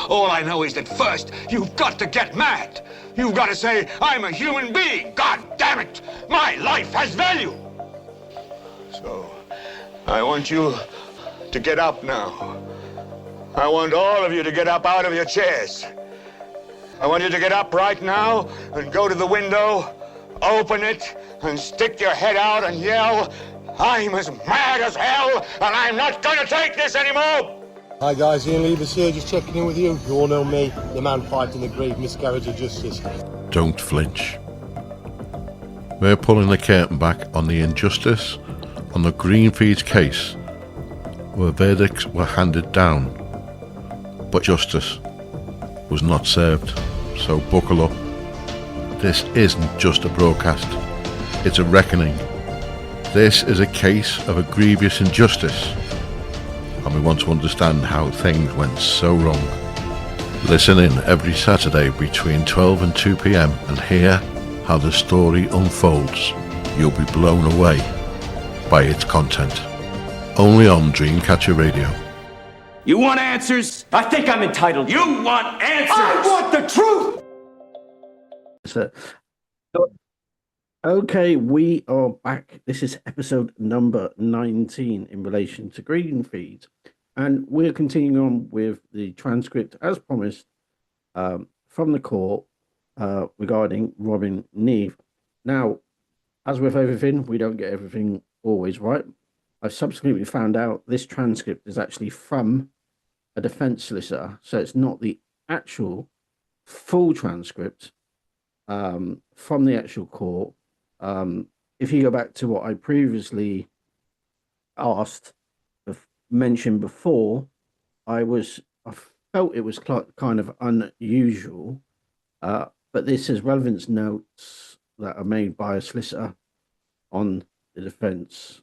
All I know is that first, you've got to get mad. You've got to say, I'm a human being. God damn it. My life has value. So, I want you to get up now. I want all of you to get up out of your chairs. I want you to get up right now and go to the window, open it, and stick your head out and yell, I'm as mad as hell, and I'm not going to take this anymore. Hi guys, Gillian Leivers here, just checking in with you. You all know me, the man fighting the grave miscarriage of justice. Don't flinch. We're pulling the curtain back on the injustice on the Greenfeeds case, where verdicts were handed down, but justice was not served. So buckle up. This isn't just a broadcast, it's a reckoning. This is a case of a grievous injustice, and we want to understand how things went so wrong. Listen in every Saturday between 12 and 2 p.m. and hear how the story unfolds. You'll be blown away by its content. Only on Dreamcatcher Radio. You want answers? I think I'm entitled. You want answers? I want the truth! So, okay, we are back. This is episode number 19 in relation to Greenfeeds. And we're continuing on with the transcript, as promised, from the court regarding Robin Neave. Now, as with everything, we don't get everything always right. I've subsequently found out this transcript is actually from a defense solicitor, so it's not the actual full transcript from the actual court. If you go back to what I previously mentioned before, I felt it was kind of unusual, but this is relevance notes that are made by a solicitor on the defense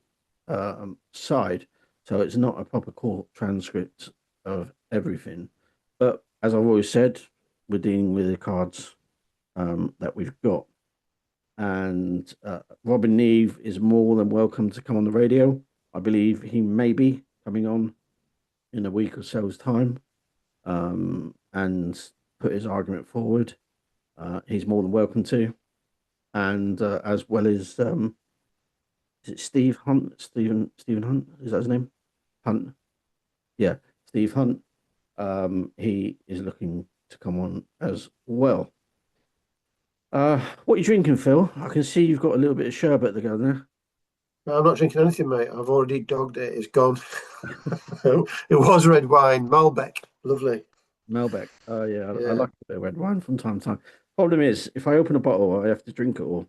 side, so it's not a proper court transcript of everything. But as I've always said, we're dealing with the cards that we've got, and Robin Neave is more than welcome to come on the radio. I believe he may be coming on in a week or so's time and put his argument forward. He's more than welcome to, and as well as is it Steve Hunt? Stephen Hunt? Is that his name? Hunt. Yeah, Steve Hunt. He is looking to come on as well. What are you drinking, Phil? I can see you've got a little bit of sherbet to go there. No, I'm not drinking anything, mate. I've already dogged it. It's gone. It was red wine, Malbec. Lovely. Malbec. Oh, yeah. I like a bit of red wine from time to time. Problem is, if I open a bottle, I have to drink it all.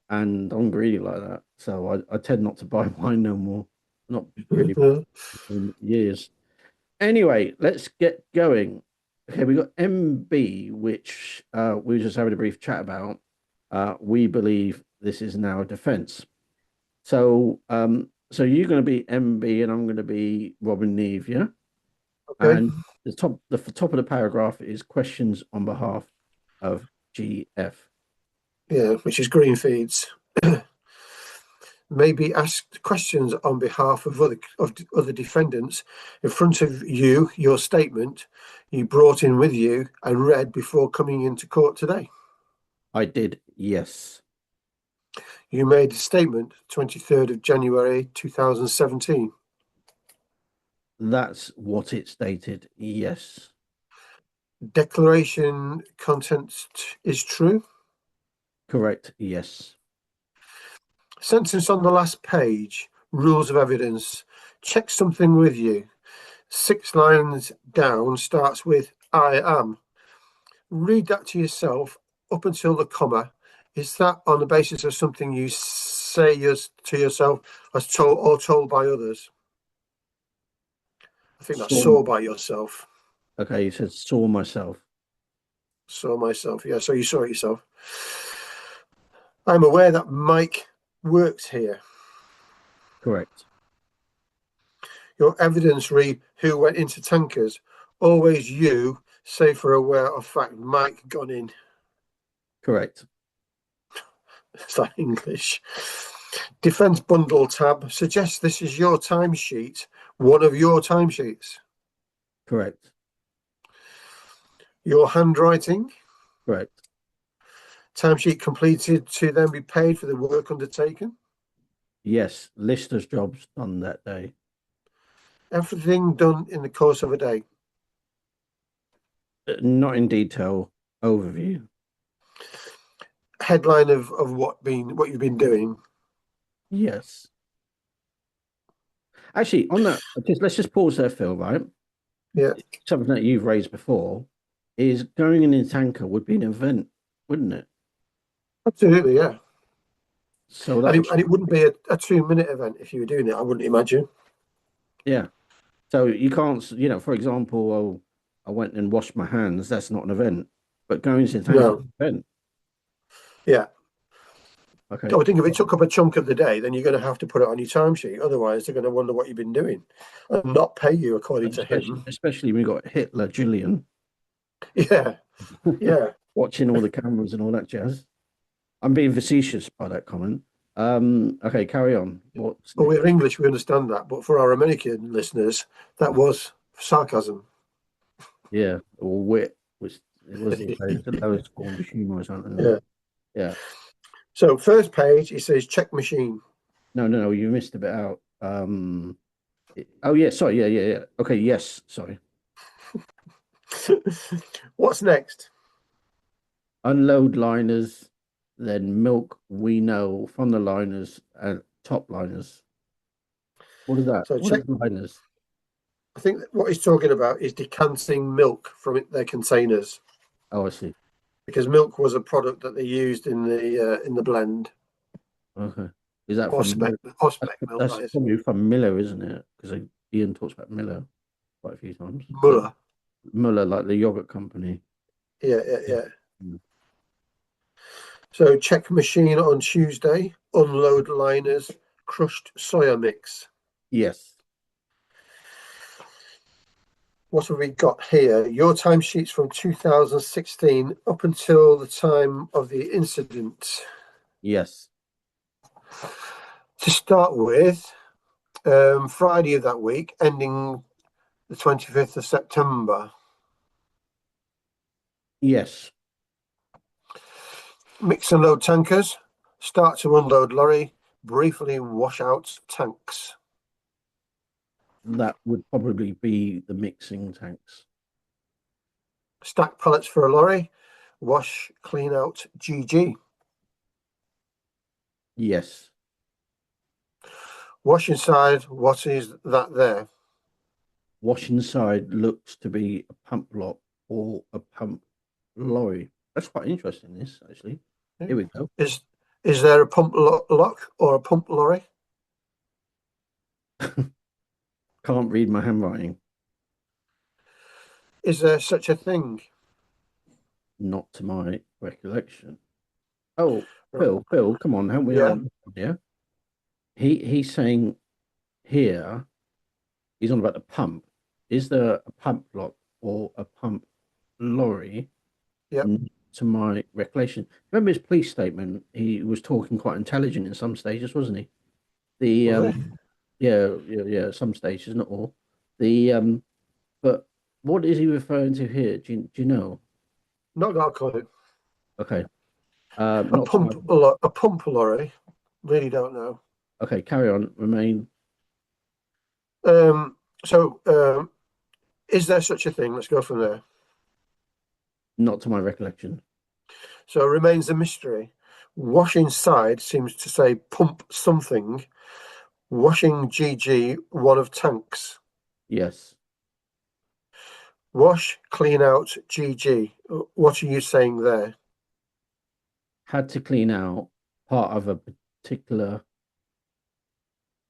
And I'm greedy like that. So I tend not to buy wine no more. Not really in years. Anyway, let's get going. Okay, we got MB, which we were just having a brief chat about. We believe this is now a defense. So so you're going to be MB and I'm going to be Robin Neave, yeah? Okay. And the top of the paragraph is questions on behalf of GF. Yeah, which is Greenfeeds. Maybe asked questions on behalf of other defendants in front of you, your statement you brought in with you and read before coming into court today. I did, yes. You made a statement 23rd of January 2017. That's what it stated, yes. Declaration content is true? Correct, yes. Sentence on the last page, rules of evidence. Check something with you. 6 lines down starts with I am. Read that to yourself up until the comma. Is that on the basis of something you say to yourself as told by others? I think that's saw by yourself. Okay, you said saw myself. Saw myself, yeah, so you saw it yourself. I'm aware that Mike works here. Correct. Your evidence read who went into tankers. Always you, say for aware of fact Mike gone in. Correct. Is that English? Defense bundle tab suggests this is your timesheet, one of your timesheets. Correct. Your handwriting. Correct. Timesheet completed to then be paid for the work undertaken. Yes. Lister's jobs done that day. Everything done in the course of a day. Not in detail. Overview. Headline of what you've been doing. Yes. Actually, on that, let's just pause there, Phil, right? Yeah. Something that you've raised before is going in a tanker would be an event, wouldn't it? Absolutely, yeah. So And that it wouldn't be a 2-minute event if you were doing it, I wouldn't imagine. yeah. So you can't, for example, oh, I went and washed my hands. That's not an event, but going to the tanker is an event. Yeah. Okay. I would think if it took up a chunk of the day, then you're going to have to put it on your timesheet. Otherwise, they're going to wonder what you've been doing and not pay you according to him. Especially when we got Hitler, Gillian. Yeah. Yeah. Watching all the cameras and all that jazz. I'm being facetious by that comment. Okay, carry on. Well, we're English, we understand that, but for our American listeners, that was sarcasm. Yeah, or wit, which it was the lowest form of humour or something. Yeah. Yeah. So first page, it says check machine. No, you missed a bit out. Oh yeah, sorry, yeah. Okay, yes, sorry. What's next? Unload liners, then milk we know from the liners and top liners. What is that? So What check. is liners? I think that what he's talking about is decanting milk from their containers. Oh, I see. Because milk was a product that they used in the blend. Okay. Is that Horseback milk? That's probably from Miller, isn't it? Because Ian talks about Miller quite a few times. Muller, like the yogurt company. Yeah. So check machine on Tuesday. Unload liners. Crushed soya mix. Yes. What have we got here? Your timesheets from 2016 up until the time of the incident. Yes. To start with, Friday of that week, ending the 25th of September. Yes. Mix and load tankers. Start to unload lorry. Briefly wash out tanks. That would probably be the mixing tanks. Stack pallets for a lorry. Wash, clean out, GG. Yes. Wash inside, what is that there? Wash inside looks to be a pump block or a pump lorry. That's quite interesting, this, actually. Here we go. Is there a pump lock or a pump lorry? Can't read my handwriting. Is there such a thing? Not to my recollection. Oh, Phil, come on, help me out. Yeah. He's saying here, he's on about the pump. Is there a pump block or a pump lorry? Yeah. To my recollection. Remember his police statement? He was talking quite intelligent in some stages, wasn't he? Yeah, some stages, not all. But what is he referring to here? Do you know? Not got a clue. Okay. A pump lorry. Really don't know. Okay, carry on. Remain. Is there such a thing? Let's go from there. Not to my recollection. So it remains a mystery. Wash inside seems to say pump something. Washing GG, one of tanks. Yes. Wash, clean out, GG. What are you saying there? Had to clean out part of a particular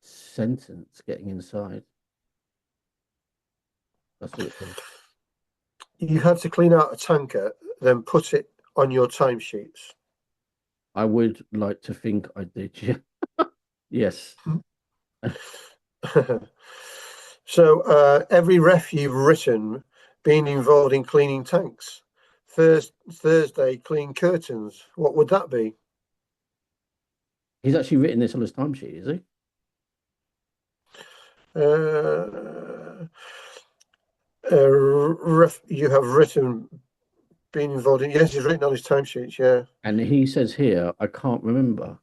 sentence getting inside. That's what it says. You had to clean out a tanker, then put it on your timesheets. I would like to think I did, yeah. Yes. So every ref you've written been involved in cleaning tanks. Thursday, clean curtains. What would that be? He's actually written this on his timesheet, is he? You have written been involved in. Yes, he's written on his timesheets. Yeah. And he says here, I can't remember.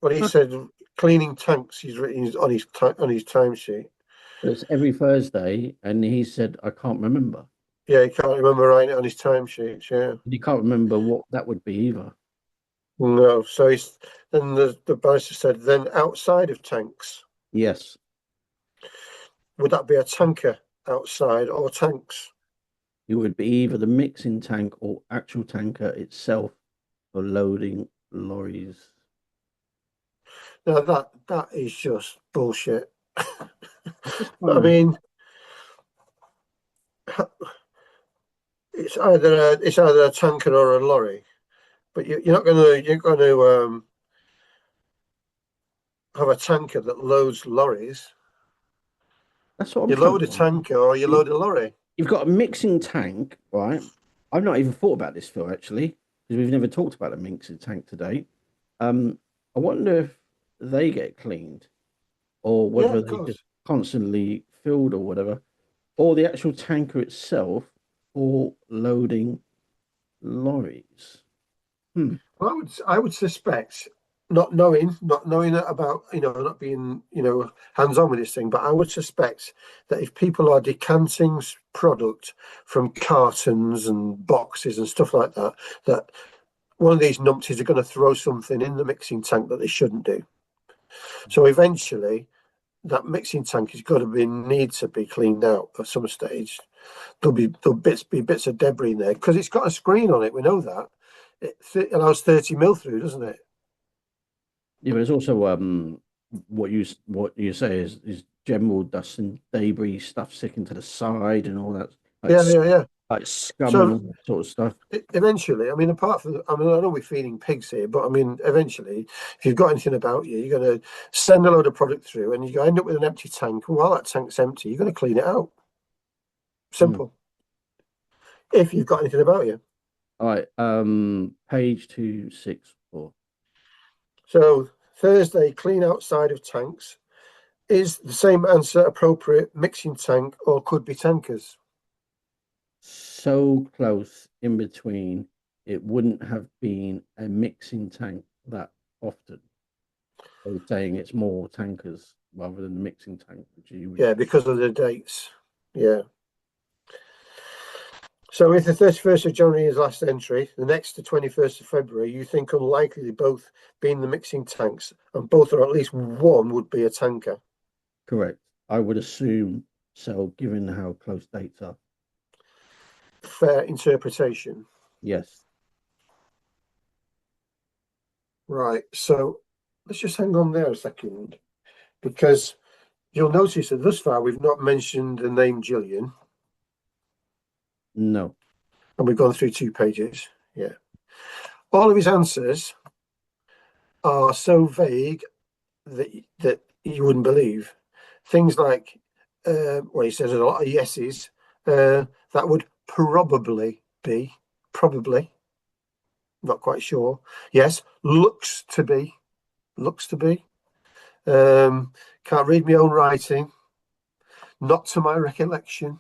Well, he said cleaning tanks. He's written on his timesheet. But it's every Thursday, and he said, I can't remember. Yeah, he can't remember writing it on his timesheets. Yeah. He can't remember what that would be either. No. So then the barrister said, then outside of tanks, Yes. would that be a tanker outside or tanks? It would be either the mixing tank or actual tanker itself for loading lorries. Now that is just bullshit. I mean, it's either a tanker or a lorry, but you're not going to have a tanker that loads lorries. That's what I'm You load a tanker or you load a lorry. You've got a mixing tank, right? I've not even thought about this, Phil, actually, because we've never talked about a mixing tank today. I wonder if they get cleaned or whether they just constantly filled or whatever, or the actual tanker itself for loading lorries. Well, I would suspect, not knowing about, not being, hands-on with this thing, but I would suspect that if people are decanting product from cartons and boxes and stuff like that, that one of these numpties are going to throw something in the mixing tank that they shouldn't do. So eventually that mixing tank is going to need to be cleaned out at some stage. There'll be bits of debris in there because it's got a screen on it. We know that it allows 30 mil through, doesn't it? Yeah, but there's also what you say is general dust and debris stuff sticking to the side and all that. Yeah. Like scum and all that sort of stuff. Eventually, I mean, I know we're feeding pigs here, but I mean, eventually, if you've got anything about you, you're going to send a load of product through and you're going to end up with an empty tank. And while that tank's empty, you're going to clean it out. Simple. If you've got anything about you. All right. Page 264. So Thursday, clean outside of tanks. Is the same answer appropriate? Mixing tank or could be tankers? So close in between, it wouldn't have been a mixing tank that often. They're saying it's more tankers rather than the mixing tank. Yeah, because of the dates. Yeah. So if the 31st of January is last entry, the next to 21st of February, you think unlikely both being the mixing tanks and both or at least one would be a tanker? Correct. I would assume so, given how close dates are. Fair interpretation. Yes. Right. So let's just hang on there a second, because you'll notice that thus far we've not mentioned the name Gillian. No. And we've gone through 2 pages. Yeah. All of his answers are so vague that you wouldn't believe. Things like, he says a lot of yeses. That would probably be, not quite sure. Yes, looks to be. Can't read my own writing. Not to my recollection.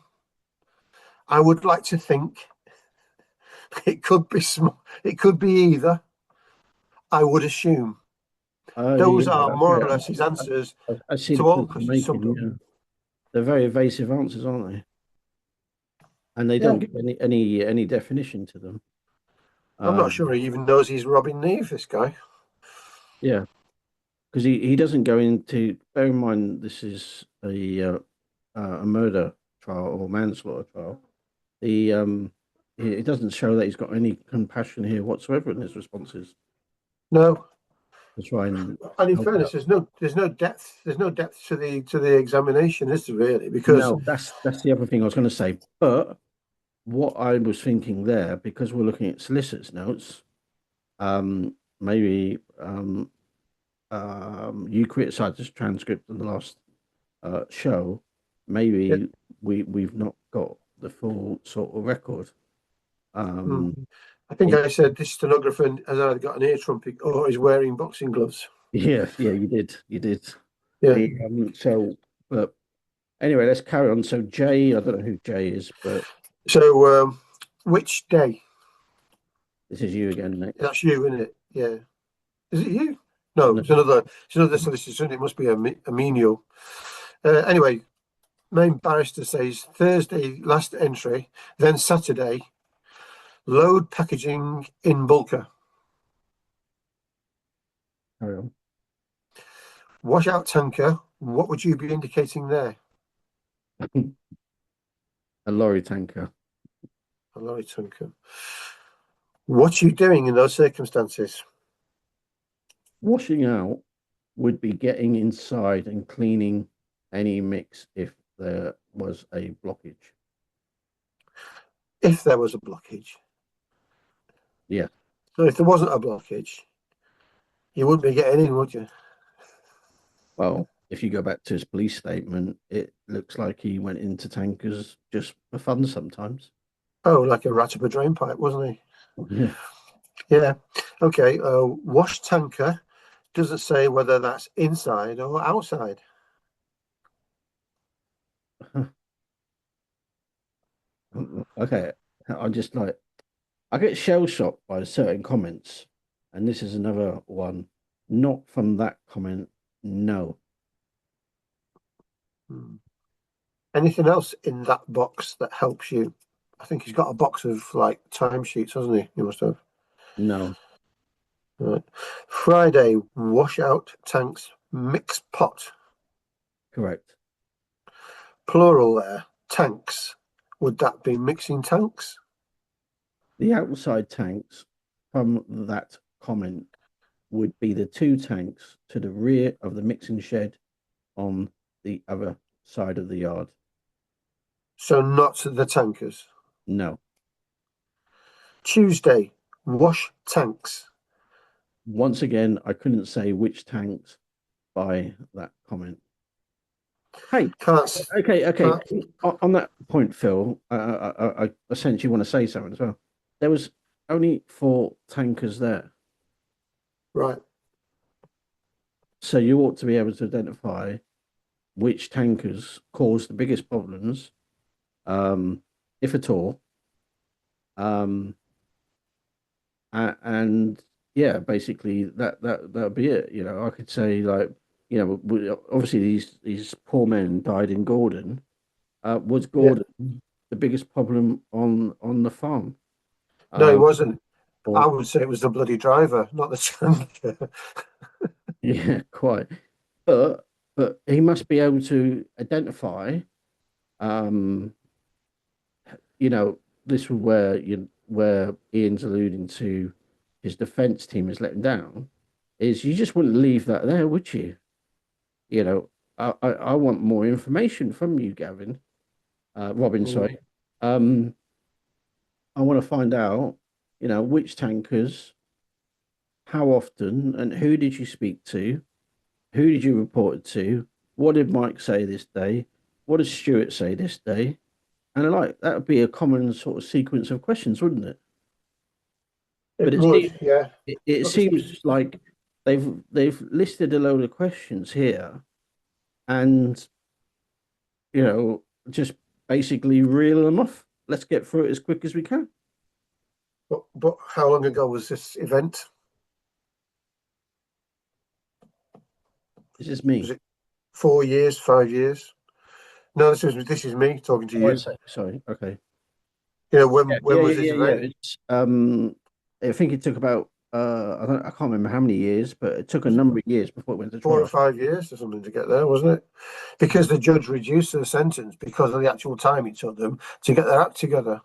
I would like to think. It could be small. It could be either. I would assume. Those are more or less his answers to all questions. They're very evasive answers, aren't they? And they don't give any definition to them. I'm not sure he even knows he's robbing Neave, this guy. Yeah, because he doesn't go into. Bear in mind, this is a murder trial or manslaughter trial. It doesn't show that he's got any compassion here whatsoever in his responses. No. To try and in fairness, there's no depth. There's no depth to the examination, is there really? Because no, that's the other thing I was going to say. But what I was thinking there, because we're looking at solicitors' notes, maybe you criticised this transcript in the last show. Maybe we've not got the full sort of record. I think I said this stenographer has either got an ear trumpet or is wearing boxing gloves. Yeah, you did. Yeah. So, but anyway, let's carry on. So Jay, I don't know who Jay is, but so which day? This is you again, Nick. That's you, isn't it? Yeah. Is it you? No, it's another solicitor. It must be a menial. Anyway, main barrister says Thursday, last entry, then Saturday, load packaging in bulker. Carry on. Washout tanker, what would you be indicating there? A lorry tanker. A lorry tanker. What are you doing in those circumstances? Washing out would be getting inside and cleaning any mix if there was a blockage. If there was a blockage. Yeah. So if there wasn't a blockage, you wouldn't be getting in, would you? Well, if you go back to his police statement, it looks like he went into tankers just for fun sometimes. Oh, like a rat up a drain pipe, wasn't he? Yeah. Yeah. Okay. Wash tanker doesn't say whether that's inside or outside. Okay. I'm just like, I get shell shocked by certain comments, and this is another one. Not from that comment, no. Anything else in that box that helps you? I think he's got a box of like timesheets, hasn't he? He must have. No. Right. Friday, wash out tanks, mix pot. Correct. Plural there. Tanks. Would that be mixing tanks? The outside tanks from that comment would be the two tanks to the rear of the mixing shed on the other side of the yard. So not the tankers. No. Tuesday, wash tanks. Once again, I couldn't say which tanks by that comment. Hey, okay. Can't. On that point, Phil, I essentially want to say something as well. There was only 4 tankers there. Right. So you ought to be able to identify which tankers cause the biggest problems, if at all. And yeah, basically that'd be it. You know, I could say like, you know, obviously these poor men died in Gordon. Was Gordon the biggest problem on the farm? No, it wasn't. Or, I would say it was the bloody driver, not the tanker. yeah, quite. But he must be able to identify. You know, this is where Ian's alluding to his defense team is letting down. Is you just wouldn't leave that there, would you? You know, I want more information from you, Gavin. Robin, sorry. I want to find out, you know, which tankers, how often, and who did you speak to? Who did you report it to? What did Mike say this day? What did Stuart say this day? And like that would be a common sort of sequence of questions, wouldn't it? But it seems like they've listed a load of questions here, and you know, just basically reel them off. Let's get through it as quick as we can. But how long ago was this event? This is me. Was it 4 years, 5 years? No, this is me talking to you. Sorry. Okay. You know, when was this event? It's, I think it took about I can't remember how many years, but it took a number of years before it went to trial. 4 or 5 years or something to get there, wasn't it? Because the judge reduced the sentence because of the actual time it took them to get their act together.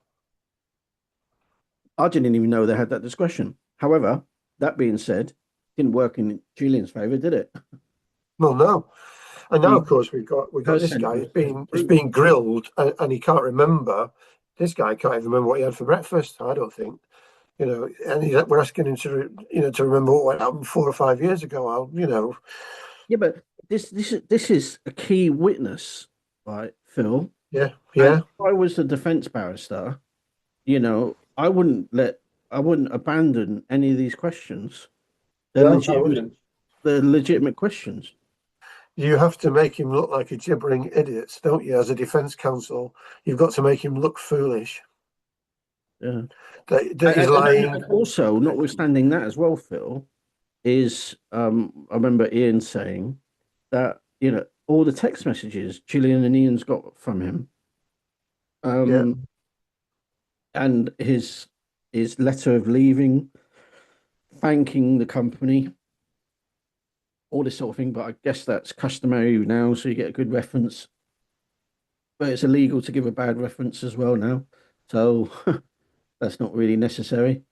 I didn't even know they had that discretion. However, that being said, didn't work in Julian's favour, did it? Well, no. And now, of course, we've got this guy who's being grilled, and he can't remember. This guy can't even remember what he had for breakfast. I don't think, you know. And we're asking him to, you know, to remember what happened 4 or 5 years ago. You know. Yeah, but this is a key witness, right, Phil? Yeah. And if I was the defence barrister, you know, I wouldn't abandon any of these questions. They're legitimate questions. You have to make him look like a gibbering idiot, don't you? As a defence counsel, you've got to make him look foolish. Yeah. That he's lying. And also, notwithstanding that as well, Phil, is I remember Ian saying that, all the text messages Gillian and Ian's got from him, Yeah. and his letter of leaving, thanking the company, all this sort of thing. But I guess that's customary now, so you get a good reference. But it's illegal to give a bad reference as well now, so that's not really necessary.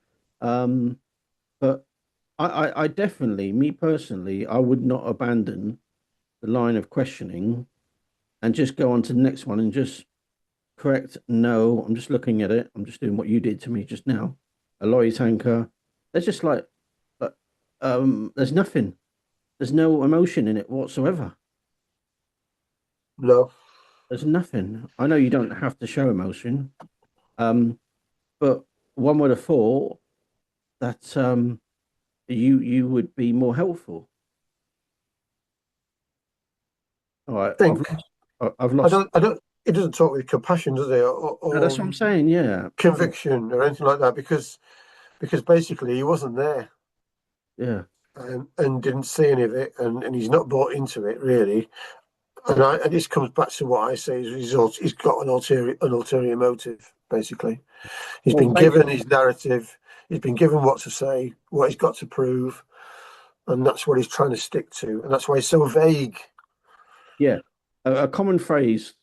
But I definitely, me personally, I would not abandon the line of questioning and just go on to the next one and just correct. No, I'm just looking at it. I'm just doing what you did to me just now. A lorry tanker. There's just there's nothing. There's no emotion in it whatsoever. No. There's nothing. I know you don't have to show emotion, but one would have thought that you would be more helpful. All right, Think. I've lost. I don't. It doesn't talk with compassion, does it? No, that's what I'm saying. Yeah, conviction or anything like that, because basically he wasn't there, and didn't see any of it, and he's not bought into it really. And this comes back to what I say: he's got an ulterior motive. Basically, he's been given his narrative. He's been given what to say, what he's got to prove, and that's what he's trying to stick to, and that's why he's so vague. Yeah, a common phrase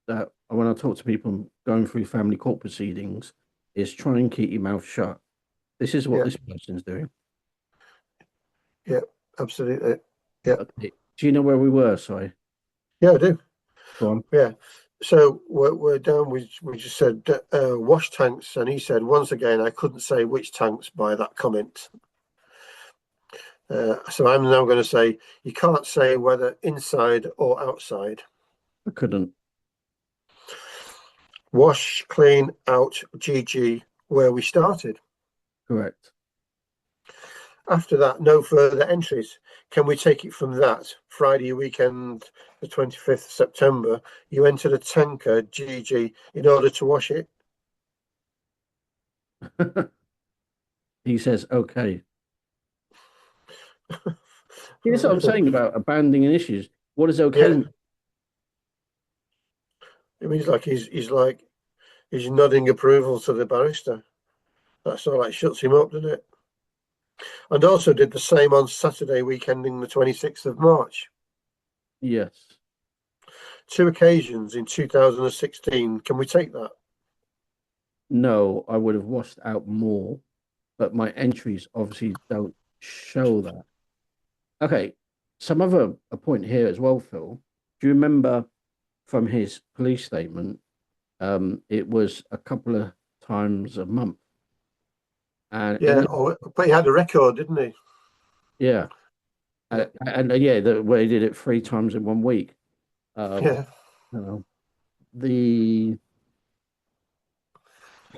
that when I talk to people going through family court proceedings is try and keep your mouth shut. This is what this person's doing. Yeah, absolutely. Yeah. Okay. Do you know where we were? Sorry. Yeah, I do. Go on. Yeah. So we're down. We just said wash tanks, and he said once again I couldn't say which tanks by that comment. So I'm now going to say you can't say whether inside or outside. I couldn't. Wash, clean, out, GG, where we started. Correct. After that, no further entries. Can we take it from that? Friday weekend, the 25th of September, you entered a tanker, GG, in order to wash it. He says, okay. Here's what I'm saying about abandoning issues. What is okay? Yeah. It means like he's nodding approval to the barrister. That's all that shuts him up, doesn't it? And also did the same on Saturday weekending the 26th of March. Yes. 2 occasions in 2016. Can we take that? No, I would have washed out more, but my entries obviously don't show that. Okay, some other a point here as well, Phil. Do you remember from his police statement? It was a couple of times a month. And yeah, but he had a record, didn't he? Yeah. Where he did it 3 times in 1 week. Yeah.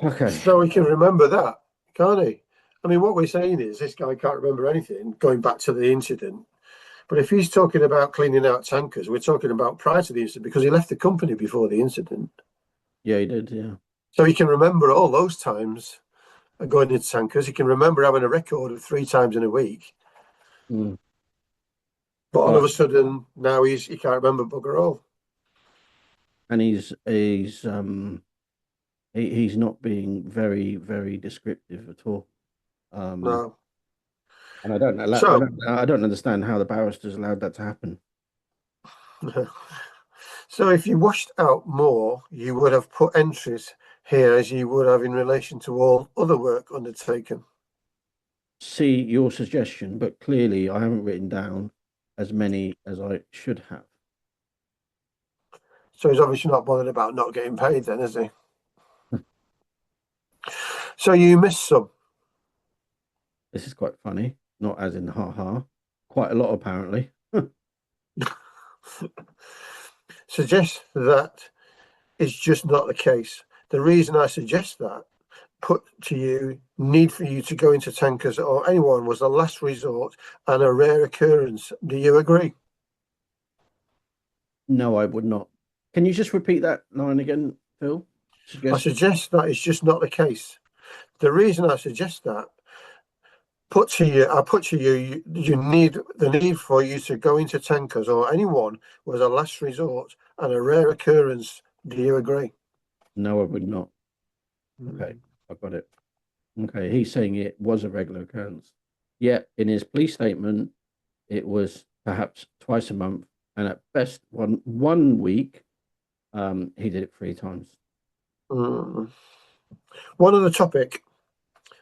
Okay. So he can remember that, can't he? I mean, what we're saying is this guy can't remember anything going back to the incident. But if he's talking about cleaning out tankers, we're talking about prior to the incident because he left the company before the incident. Yeah, he did. Yeah. So he can remember all those times going into tankers. He can remember having a record of 3 times in a week. Mm. But all of a sudden now he can't remember bugger all. And he's not being very, very descriptive at all. No. And I don't understand how the barristers allowed that to happen. So if you washed out more, you would have put entries here as you would have in relation to all other work undertaken. See your suggestion, but clearly I haven't written down as many as I should have. So he's obviously not bothered about not getting paid then, is he? So you missed some. This is quite funny. Not as in ha-ha. Quite a lot, apparently. Suggest that is just not the case. The reason I suggest that, put to you, need for you to go into tankers or anyone was a last resort and a rare occurrence. Do you agree? No, I would not. Can you just repeat that line again, Phil? I suggest that is just not the case. The reason I suggest that, I put to you, the need for you to go into tankers or anyone was a last resort and a rare occurrence. Do you agree? No, I would not. Okay, I've got it. Okay, he's saying it was a regular occurrence. Yet in his police statement, it was perhaps twice a month, and at best one week, he did it 3 times. One other topic.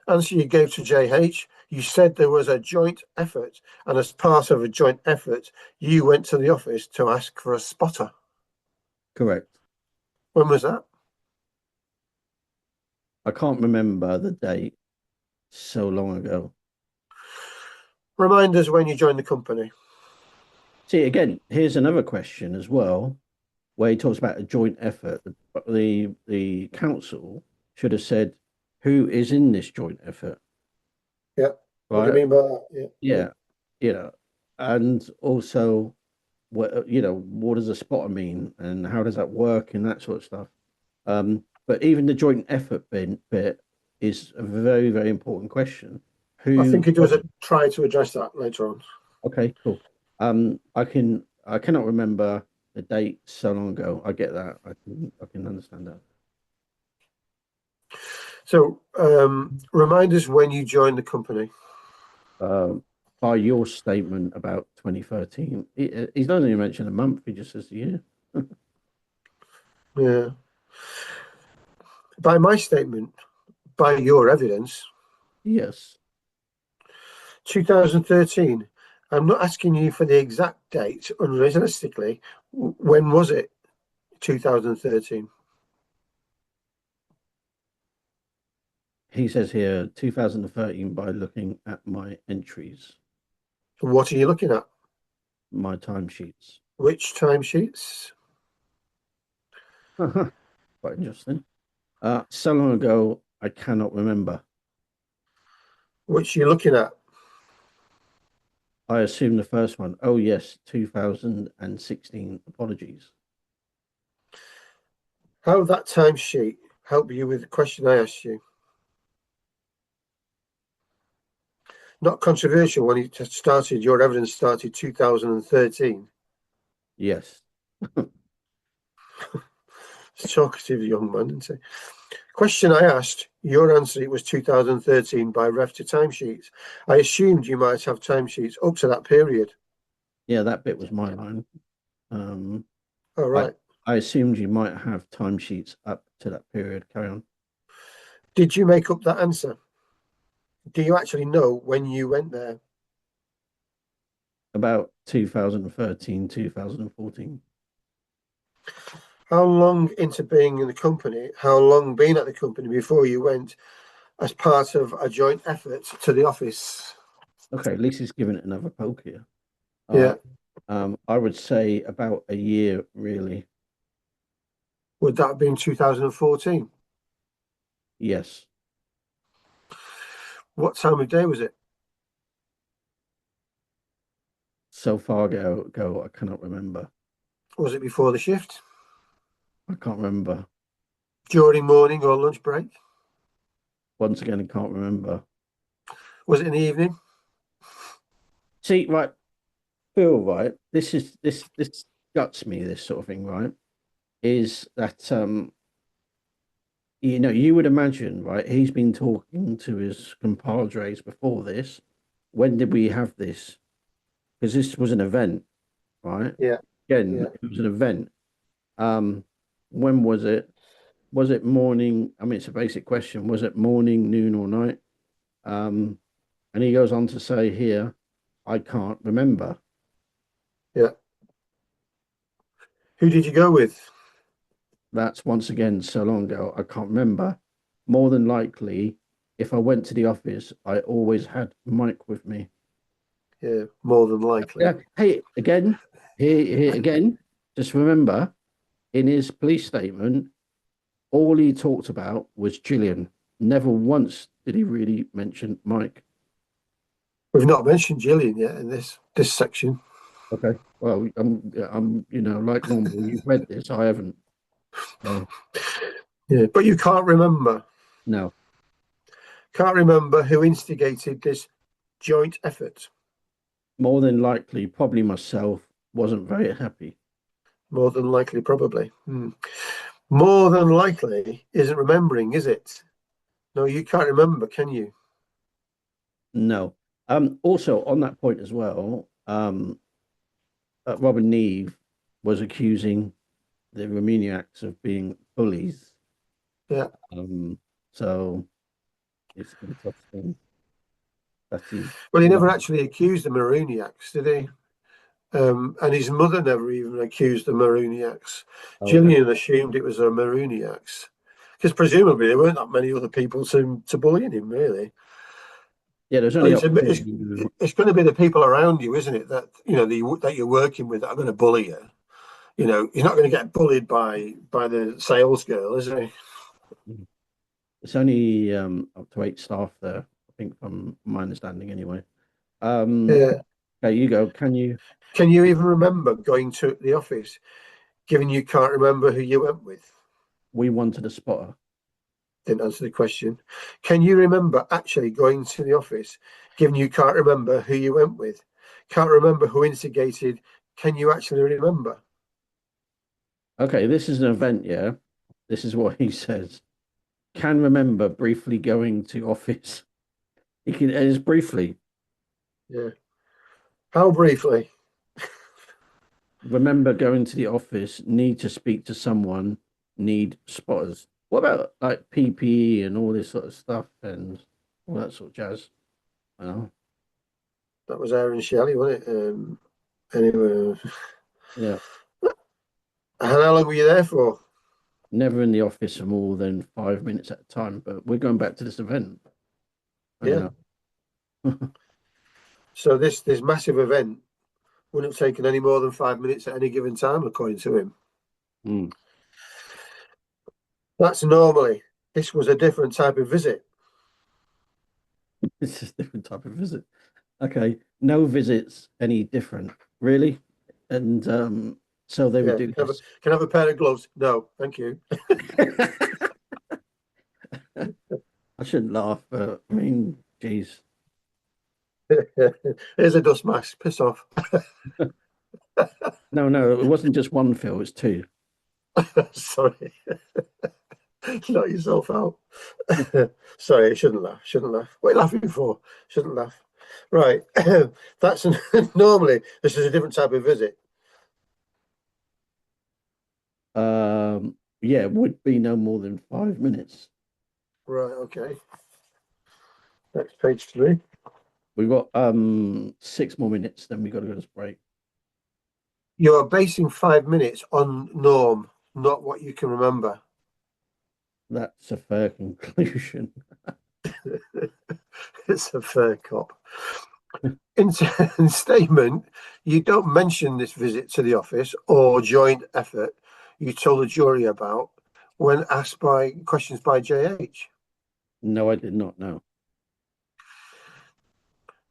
Answer you gave to JH, you said there was a joint effort, and as part of a joint effort, you went to the office to ask for a spotter. Correct. When was that? I can't remember the date. So long ago. Remind us when you joined the company. See, again, here's another question as well, where he talks about a joint effort. The council should have said, who is in this joint effort? Yeah. Right? What do you mean by that? Yeah. You know, and also, what does a spotter mean, and how does that work, and that sort of stuff. But even the joint effort bit is a very, very important question. I think he does try to address that later on. Okay, cool. I cannot remember the date so long ago. I get that. I can understand that. So, remind us when you joined the company. By your statement about 2013, he doesn't even mention a month. He just says the year. Yeah. By my statement, by your evidence. Yes. 2013. I'm not asking you for the exact date. Unrealistically, when was it? 2013. He says here 2013 by looking at my entries. What are you looking at? My timesheets. Which timesheets? Quite interesting. So long ago, I cannot remember. Which you're looking at? I assume the first one. Oh, yes, 2016. Apologies. How did that timesheet help you with the question I asked you? Not controversial when you started, your evidence started 2013. Yes. Talkative young man, isn't he? Question I asked, your answer, it was 2013 by ref to timesheets. I assumed you might have timesheets up to that period. Yeah, that bit was my line. All right. I assumed you might have timesheets up to that period. Carry on. Did you make up that answer? Do you actually know when you went there? About 2013, 2014. How long into being in the company, how long being at the company before you went as part of a joint effort to the office? Okay, at least he's given it another poke here. Yeah. I would say about a year, really. Would that have been 2014? Yes. What time of day was it? So far ago, I cannot remember. Was it before the shift? I can't remember. During morning or lunch break? Once again, I can't remember. Was it in the evening? See, right, Phil, right, this guts me, this sort of thing, right, is that, you would imagine, right, he's been talking to his compadres before this. When did we have this? Because this was an event, right? Yeah. Again, Yeah. it was an event. When was it? Was it morning? I mean, it's a basic question. Was it morning, noon, or night? And he goes on to say here, I can't remember. Yeah. Who did you go with? That's once again so long ago, I can't remember. More than likely, if I went to the office, I always had Mike with me. Yeah, more than likely. Yeah. Hey, again, here again, just remember, in his police statement, all he talked about was Gillian. Never once did he really mention Mike. We've not mentioned Gillian yet in this section. Okay. Well, I'm like normal. You've read this, I haven't. Yeah, but you can't remember. No. Can't remember who instigated this joint effort. More than likely, probably myself. Wasn't very happy. More than likely, probably. More than likely isn't remembering, is it? No, you can't remember, can you? No. Also on that point as well, Robin Neave was accusing the Romaniacs of being bullies. Yeah. So it's interesting. Well, he never actually accused the Maroniacs, did he? And his mother never even accused the Maroniacs. Gillian assumed it was the Maroniacs, because presumably there weren't that many other people to bully him, really. Yeah, there's only it's going to be the people around you, isn't it? That that you're working with that are going to bully you. You're not going to get bullied by the sales girl, is he? It's only up to 8 staff there, I think, from my understanding, anyway. Yeah. Okay, you go. Can you even remember going to the office, given you can't remember who you went with? We wanted a spotter. Didn't answer the question. Can you remember actually going to the office, given you can't remember who you went with? Can't remember who instigated. Can you actually remember? Okay, this is an event, yeah. This is what he says. Can remember briefly going to office. He can, it is briefly. Yeah. How briefly? Remember going to the office, need to speak to someone, need spotters. What about like PPE and all this sort of stuff and all that sort of jazz? I know. That was Aaron Shelley, wasn't it? Anyway. Yeah. How long were you there for? Never in the office for more than 5 minutes at a time, but we're going back to this event. Yeah. So this massive event wouldn't have taken any more than 5 minutes at any given time, according to him. That's normally. This was a different type of visit. This is a different type of visit. Okay. No visits any different, really. And so they would do this. Can I have a pair of gloves? No, thank you. I shouldn't laugh, but I mean, geez. Here's a dust mask. Piss off. No, it wasn't just one, Phil. It's two. Sorry. Knock yourself out. Sorry, shouldn't laugh. What are you laughing for? Shouldn't laugh. Right. That's normally this is a different type of visit. Yeah, it would be no more than 5 minutes. Right, okay. Next page 3. We've got 6 more minutes, then we've got to go to break. You are basing 5 minutes on norm, not what you can remember. That's a fair conclusion. It's a fair cop. In statement, you don't mention this visit to the office or joint effort you told the jury about when asked by questions by JH. No, I did not know.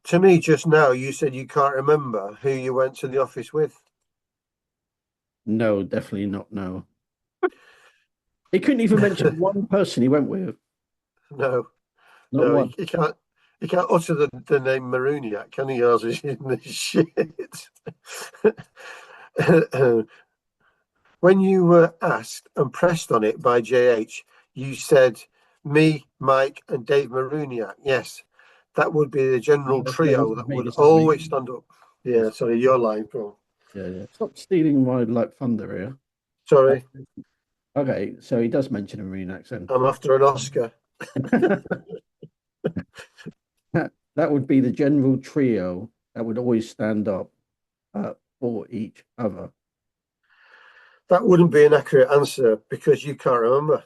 To me, just now, you said you can't remember who you went to the office with. No, definitely not. No. He couldn't even mention one person he went with. No, not no, one. He can't utter the name Maroniac, can he? Else is in the shit. When you were asked and pressed on it by JH, you said me, Mike, and Dave Maroniac. Yes, that would be the general trio that would always stand up. Yeah, sorry, your line, Paul. Yeah. Stop stealing my thunder here. Sorry. Okay, so he does mention a marine accent. I'm after an Oscar. That would be the general trio that would always stand up for each other. That wouldn't be an accurate answer because you can't remember.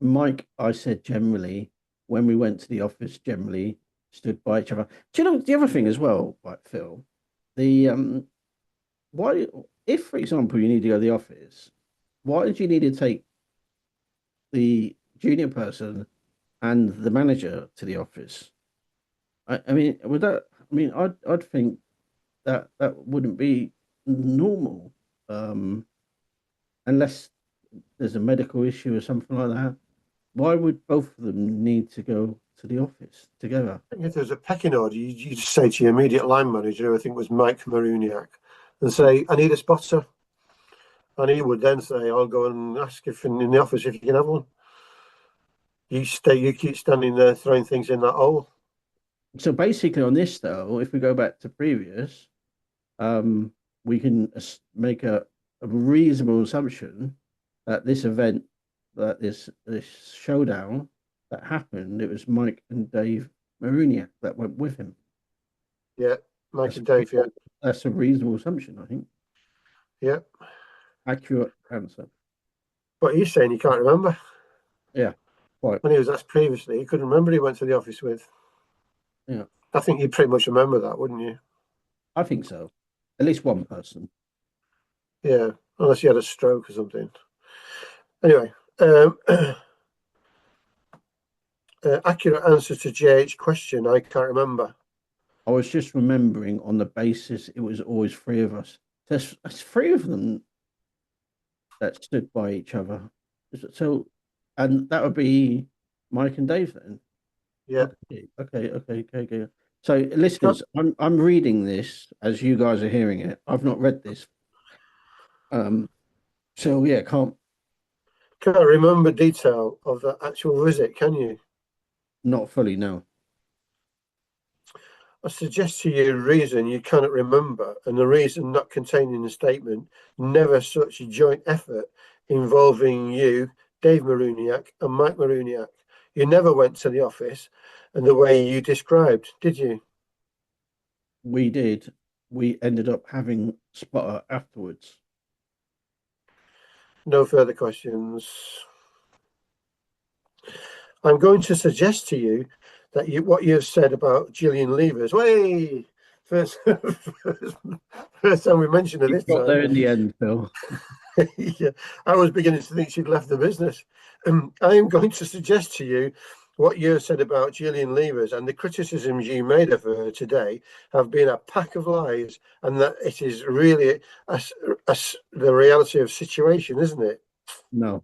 Mike, I said generally, when we went to the office, generally stood by each other. Do you know the other thing as well, like Phil? Why, if for example you need to go to the office, why did you need to take the junior person and the manager to the office? I mean, would that? I mean, I'd think that wouldn't be normal, unless there's a medical issue or something like that. why would both of them need to go to the office together? I think if there's a pecking order, you just say to your immediate line manager, who I think was Mike Maruniak, and say, I need a spotter. And he would then say, I'll go and ask if in the office if you can have one. You keep standing there throwing things in that hole. So basically on this, though, if we go back to previous, we can make a reasonable assumption that this event, that this showdown that happened, it was Mike and Dave Maruniak that went with him. Yeah, Mike and Dave, yeah. That's a reasonable assumption, I think. Yeah. Accurate answer. But he's saying he can't remember. Yeah. Right. When he was asked previously, he couldn't remember who he went to the office with. Yeah. I think you'd pretty much remember that, wouldn't you? I think so. At least one person. Yeah, unless he had a stroke or something. Anyway, accurate answer to JH question, I can't remember. I was just remembering on the basis it was always three of us. There's three of them that stood by each other. So, and that would be Mike and Dave then. Yeah. Okay. So, listeners, I'm reading this as you guys are hearing it. I've not read this. So yeah, can't remember detail of the actual visit, can you? Not fully, no. I suggest to you a reason you cannot remember, and the reason not contained in the statement, never such a joint effort involving you, Dave Maruniak, and Mike Maruniak. You never went to the office in the way you described, did you? We did. We ended up having spotter afterwards. No further questions. I'm going to suggest to you that what you have said about Gillian Leivers. Wait, first time we mentioned it this time. Got there in the end, Phil. Yeah, I was beginning to think she'd left the business. I am going to suggest to you what you have said about Gillian Leivers, and the criticisms you made of her today have been a pack of lies, and that it is really the reality of situation, isn't it? No.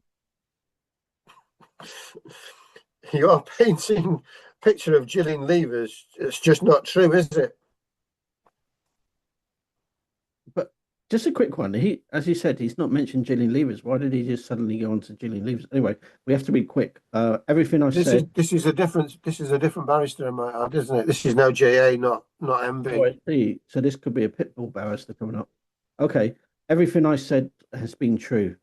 You are painting a picture of Gillian Leivers. It's just not true, is it? But just a quick one. As he said, he's not mentioned Gillian Leivers. Why did he just suddenly go on to Gillian Leivers? Anyway, we have to be quick. Everything I said. This is a different barrister, I might add, isn't it? This is now JA, not MB. Oh, I see. So this could be a pitbull barrister coming up. Okay. Everything I said has been true.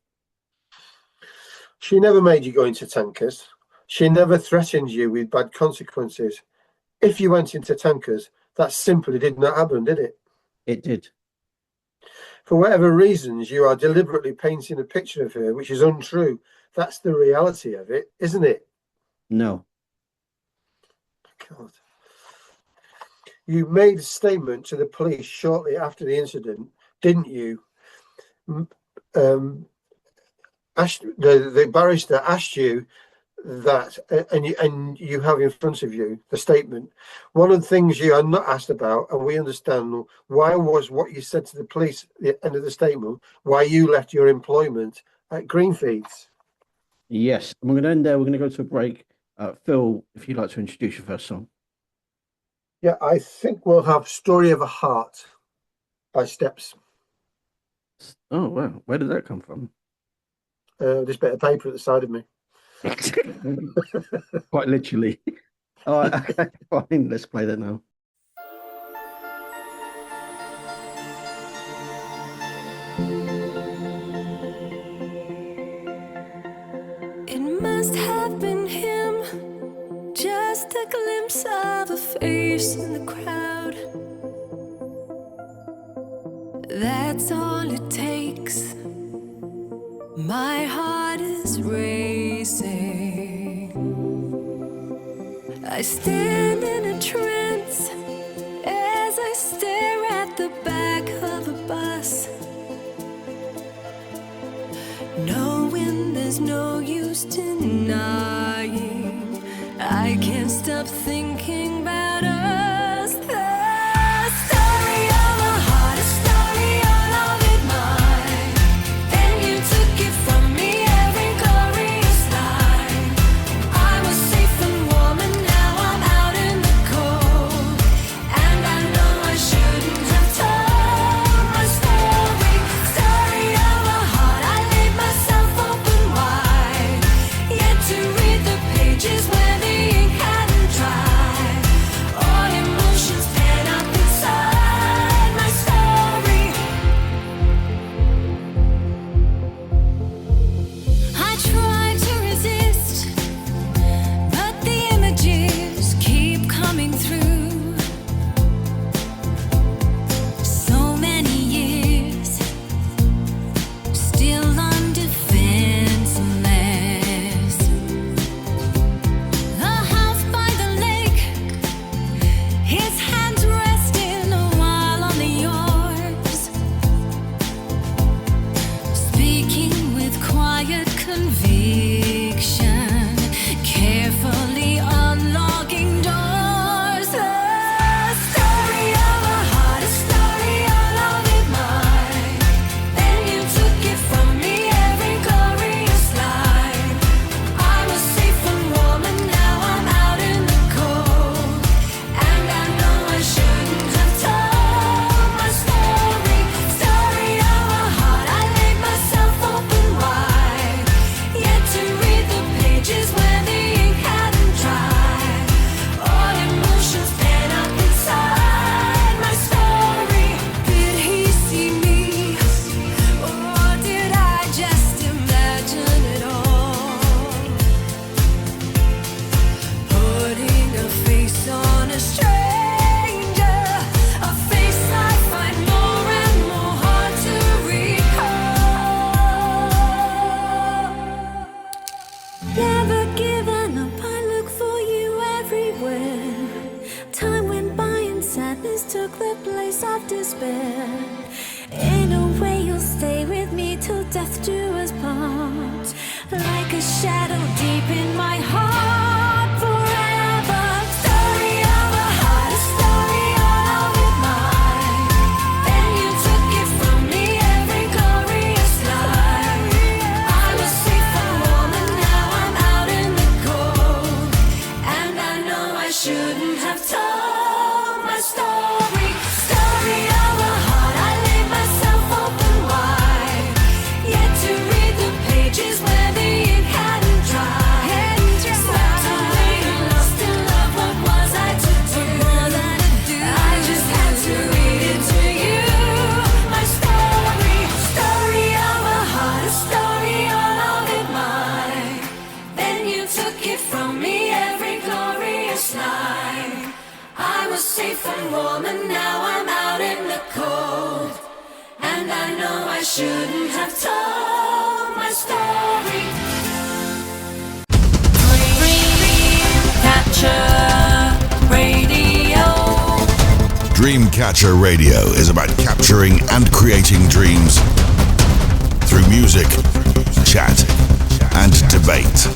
She never made you go into tankers. She never threatened you with bad consequences. If you went into tankers, that simply did not happen, did it? It did. For whatever reasons, you are deliberately painting a picture of her, which is untrue. That's the reality of it, isn't it? No. God. You made a statement to the police shortly after the incident, didn't you? The barrister asked you that, and you have in front of you the statement. One of the things you are not asked about, and we understand why, was what you said to the police at the end of the statement, why you left your employment at Greenfeeds. Yes, and we're going to end there. We're going to go to a break. Phil, if you'd like to introduce your first song. Yeah, I think we'll have Story of a Heart by Steps. Oh, wow. Where did that come from? This bit of paper at the side of me. Quite literally. All right, fine. Let's play that now. It must have been him, just a glimpse of a face in the crowd. That's all it takes. My heart is racing. I stand in a trance as I stare at the back of a bus, knowing there's no use denying. I can't stop thinking about us. The story of a heart, a story all of it mine. Then you took it from me, every glorious line. a stranger, a face I find more and more hard to recall. Never given up, I look for you everywhere. Time went by and sadness took the place of despair. In a way you'll stay with me till death do us part, like a shadow deep in my heart forever. Story of a heart, a story all with mine. Then you took it from me, every glorious lie. I was safe and warm and now I'm out in the cold, and I know I shouldn't have told my story. Story of a heart, I laid myself open wide, yet to read the pages where the ink hadn't dried. Swept away and lost in love, what was I to do? I just had to read it to you. My story, story of a heart, a story all of it mine. Then you took it from me, every glorious night. I was safe and warm and now I'm out in the cold, and I know I shouldn't have told my story. Dreamcatcher Radio. Dreamcatcher Radio is about capturing and creating dreams through music, chat, and debate.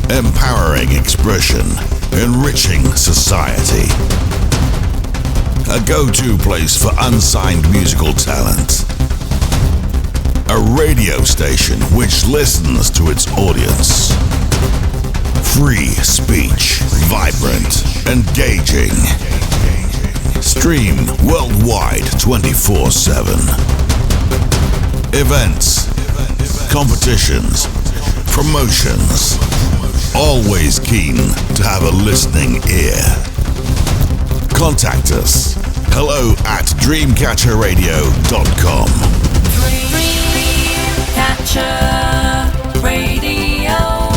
Empowering expression, enriching society. A go-to place for unsigned musical talent. A radio station which listens to its audience. Free speech, vibrant, engaging. Stream worldwide 24/7. Events, competitions, promotions. Always keen to have a listening ear. Contact us. hello@dreamcatcherradio.com. Dreamcatcher Radio.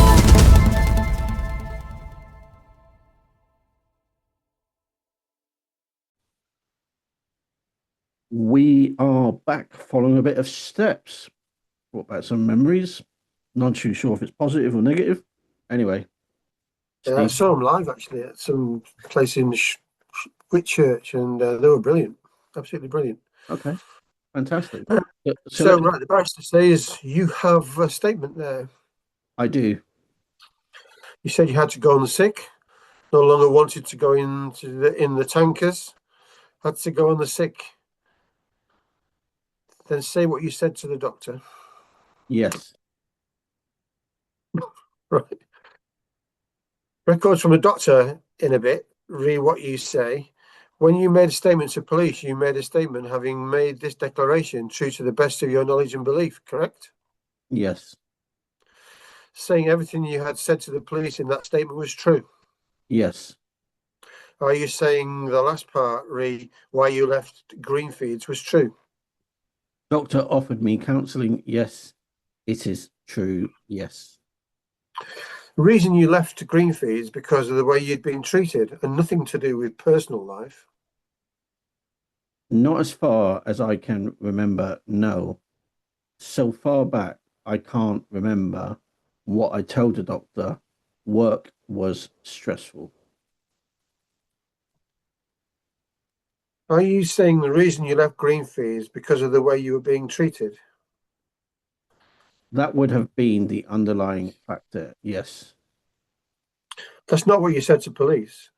We are back following a bit of steps. Brought back some memories. Not too sure if it's positive or negative. Anyway. Yeah, I saw them live actually at some place in Whitchurch, and they were brilliant. Absolutely brilliant. Okay. Fantastic. So right, the barrister says you have a statement there. I do. You said you had to go on the sick, no longer wanted to go in the tankers, had to go on the sick. Then say what you said to the doctor. Yes. Right. Records from the doctor in a bit. Read what you say. When you made a statement to police, you made a statement having made this declaration true to the best of your knowledge and belief, correct? Yes. Saying everything you had said to the police in that statement was true. Yes. Are you saying the last part, why you left Greenfeeds, was true? Doctor offered me counselling. Yes. It is true. Yes. The reason you left Greenfeeds is because of the way you'd been treated and nothing to do with personal life. Not as far as I can remember, no. So far back, I can't remember what I told the doctor. Work was stressful. Are you saying the reason you left Greenfeeds is because of the way you were being treated? That would have been the underlying factor, yes. That's not what you said to police.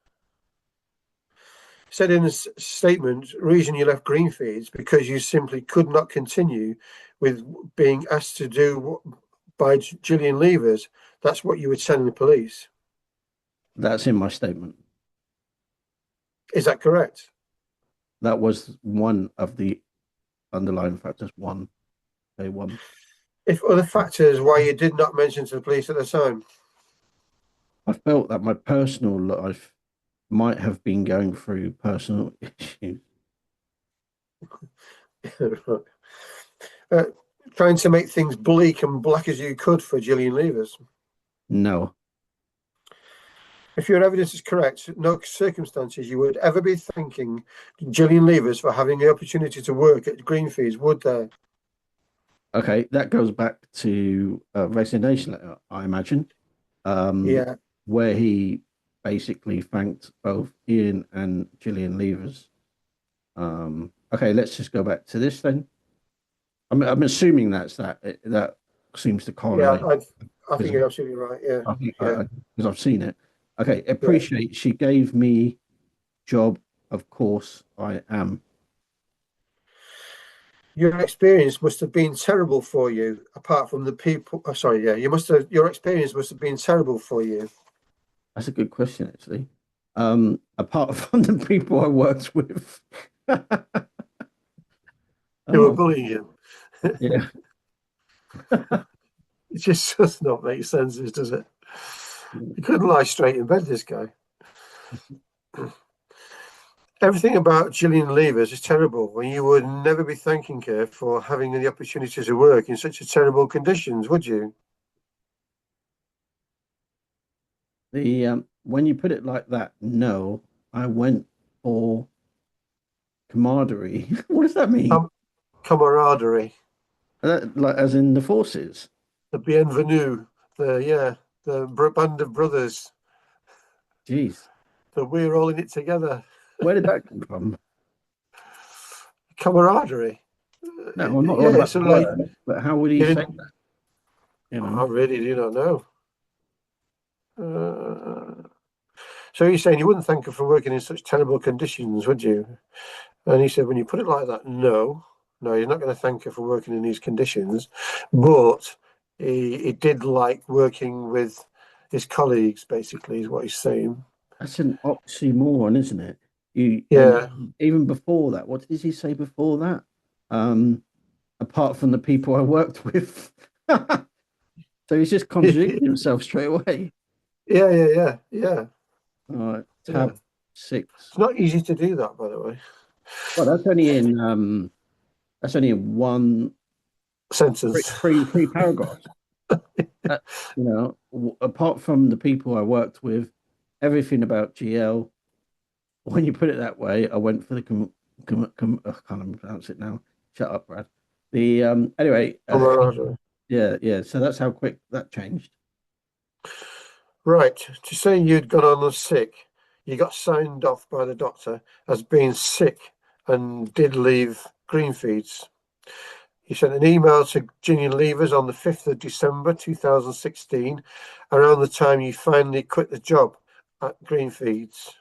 You said in a statement, reason you left Greenfeeds because you simply could not continue with being asked to do by Gillian Leivers. That's what you were telling the police. That's in my statement. Is that correct? That was one of the underlying factors. One. If other factors why you did not mention to the police at the time? I felt that my personal life might have been going through personal issues. Trying to make things bleak and black as you could for Gillian Leivers. No. If your evidence is correct, no circumstances you would ever be thanking Gillian Leivers for having the opportunity to work at Greenfeeds, would there? Okay, that goes back to resignation letter, I imagine, Yeah. where he basically thanked both Ian and Gillian Leivers. Okay, let's just go back to this then. I'm assuming that seems to correlate. Yeah, I think you're absolutely right. Yeah. I think Yeah. because I've seen it. Okay, appreciate she gave me job. Of course, I am. Your experience must have been terrible for you, apart from the people. Oh, sorry, yeah. Your experience must have been terrible for you. That's a good question, actually. Apart from the people I worked with. They were bullying you. Yeah. It just does not make sense, does it? He couldn't lie straight in bed, this guy. Everything about Gillian Leivers is terrible, and you would never be thanking her for having the opportunity to work in such terrible conditions, would you? When you put it like that, no, I went for camaraderie. What does that mean? Camaraderie. Like as in the forces? The bienvenue. The band of brothers. Jeez. That we're all in it together. Where did that come from? Camaraderie. No, I'm not on about the word, but how would he say that? You know? I really do not know. So you're saying you wouldn't thank her for working in such terrible conditions, would you? And he said, when you put it like that, no, you're not going to thank her for working in these conditions. But he did like working with his colleagues, basically, is what he's saying. That's an oxymoron, isn't it? Even before that, what did he say before that? Apart from the people I worked with. So he's just contradicting himself straight away. Yeah. All right, tab 6. It's not easy to do that, by the way. Well, that's only in one sentence, three paragraphs. Apart from the people I worked with, everything about GL. When you put it that way, I went for the I can't even pronounce it now. Shut up, Brad. The anyway. Yeah. So that's how quick that changed. Right. To say you'd gone on sick, you got signed off by the doctor as being sick and did leave Greenfeeds. You sent an email to Gillian Leivers on the 5th of December 2016, around the time you finally quit the job at Greenfeeds.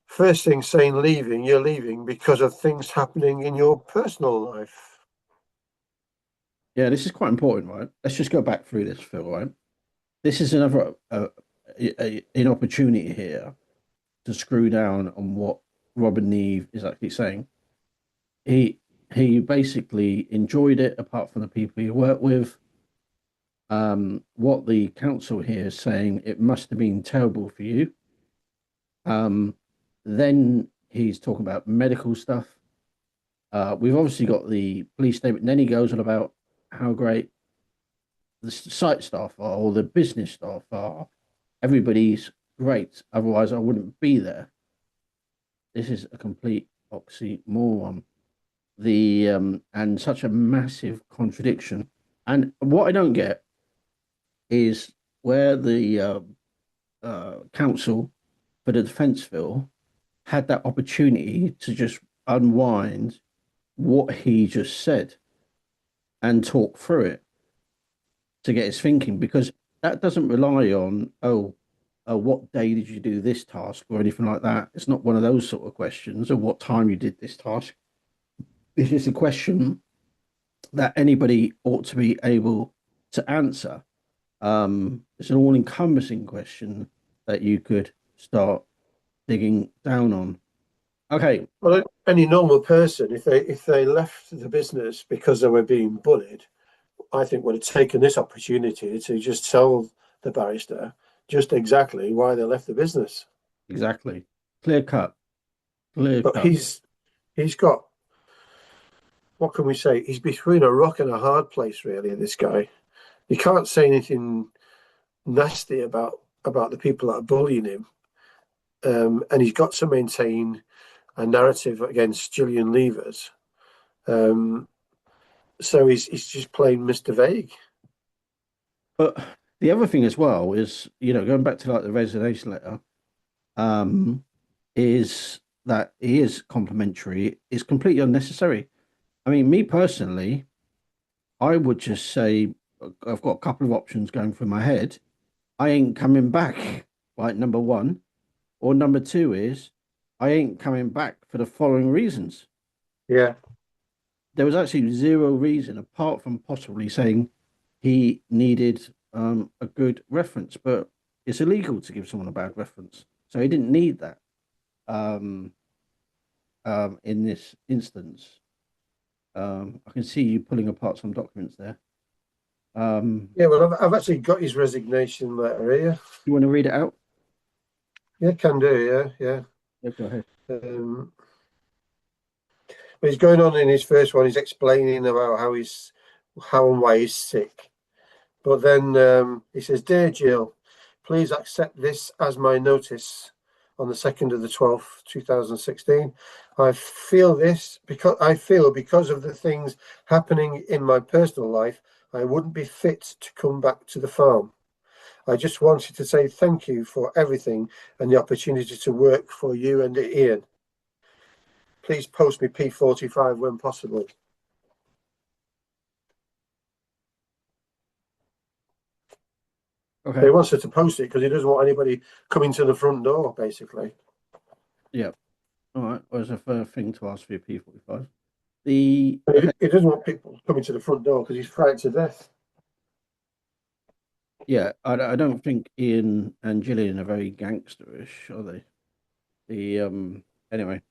First thing saying you're leaving because of things happening in your personal life. Yeah, this is quite important, right? Let's just go back through this, Phil, right? This is another an opportunity here to screw down on what Robin Neave is actually saying. He basically enjoyed it, apart from the people he worked with. What the council here is saying, it must have been terrible for you. Then he's talking about medical stuff. We've obviously got the police statement. And then he goes on about how great the site staff are, or the business staff are. Everybody's great. Otherwise, I wouldn't be there. This is a complete oxymoron. And such a massive contradiction. And what I don't get is where the counsel for the defence had that opportunity to just unwind what he just said and talk through it to get his thinking, because that doesn't rely on, what day did you do this task or anything like that. It's not one of those sort of questions, or what time you did this task. This is a question that anybody ought to be able to answer. It's an all-encompassing question that you could start digging down on. Okay. Well, any normal person, if they left the business because they were being bullied, I think would have taken this opportunity to just tell the barrister just exactly why they left the business. Exactly. Clear cut. But he's got, what can we say? He's between a rock and a hard place, really, this guy. You can't say anything nasty about about the people that are bullying him, and he's got to maintain a narrative against Gillian Leivers. So he's just playing Mr. Vague. But the other thing as well is, going back to like the resignation letter, is that he is complimentary is completely unnecessary. I mean, me personally, I would just say I've got a couple of options going through my head. I ain't coming back, right? Number one, or number two is I ain't coming back for the following reasons. Yeah. There was actually zero reason apart from possibly saying he needed a good reference, but it's illegal to give someone a bad reference. So he didn't need that in this instance. I can see you pulling apart some documents there. Yeah, well, I've actually got his resignation letter here. You want to read it out? Yeah, can do. Yeah. Yeah, go ahead. But he's going on in his first one. He's explaining about how and why he's sick. But then he says, "Dear Jill, please accept this as my notice on the 2nd of the 12th, 2016. I feel because of the things happening in my personal life, I wouldn't be fit to come back to the farm. I just wanted to say thank you for everything and the opportunity to work for you and Ian. Please post me P45 when possible." Okay. He wants her to post it because he doesn't want anybody coming to the front door, basically. Yeah. All right. Well, there's a fair thing to ask for your P45. He doesn't want people coming to the front door because he's frightened to death. Yeah, I don't think Ian and Gillian are very gangsterish, are they? Anyway.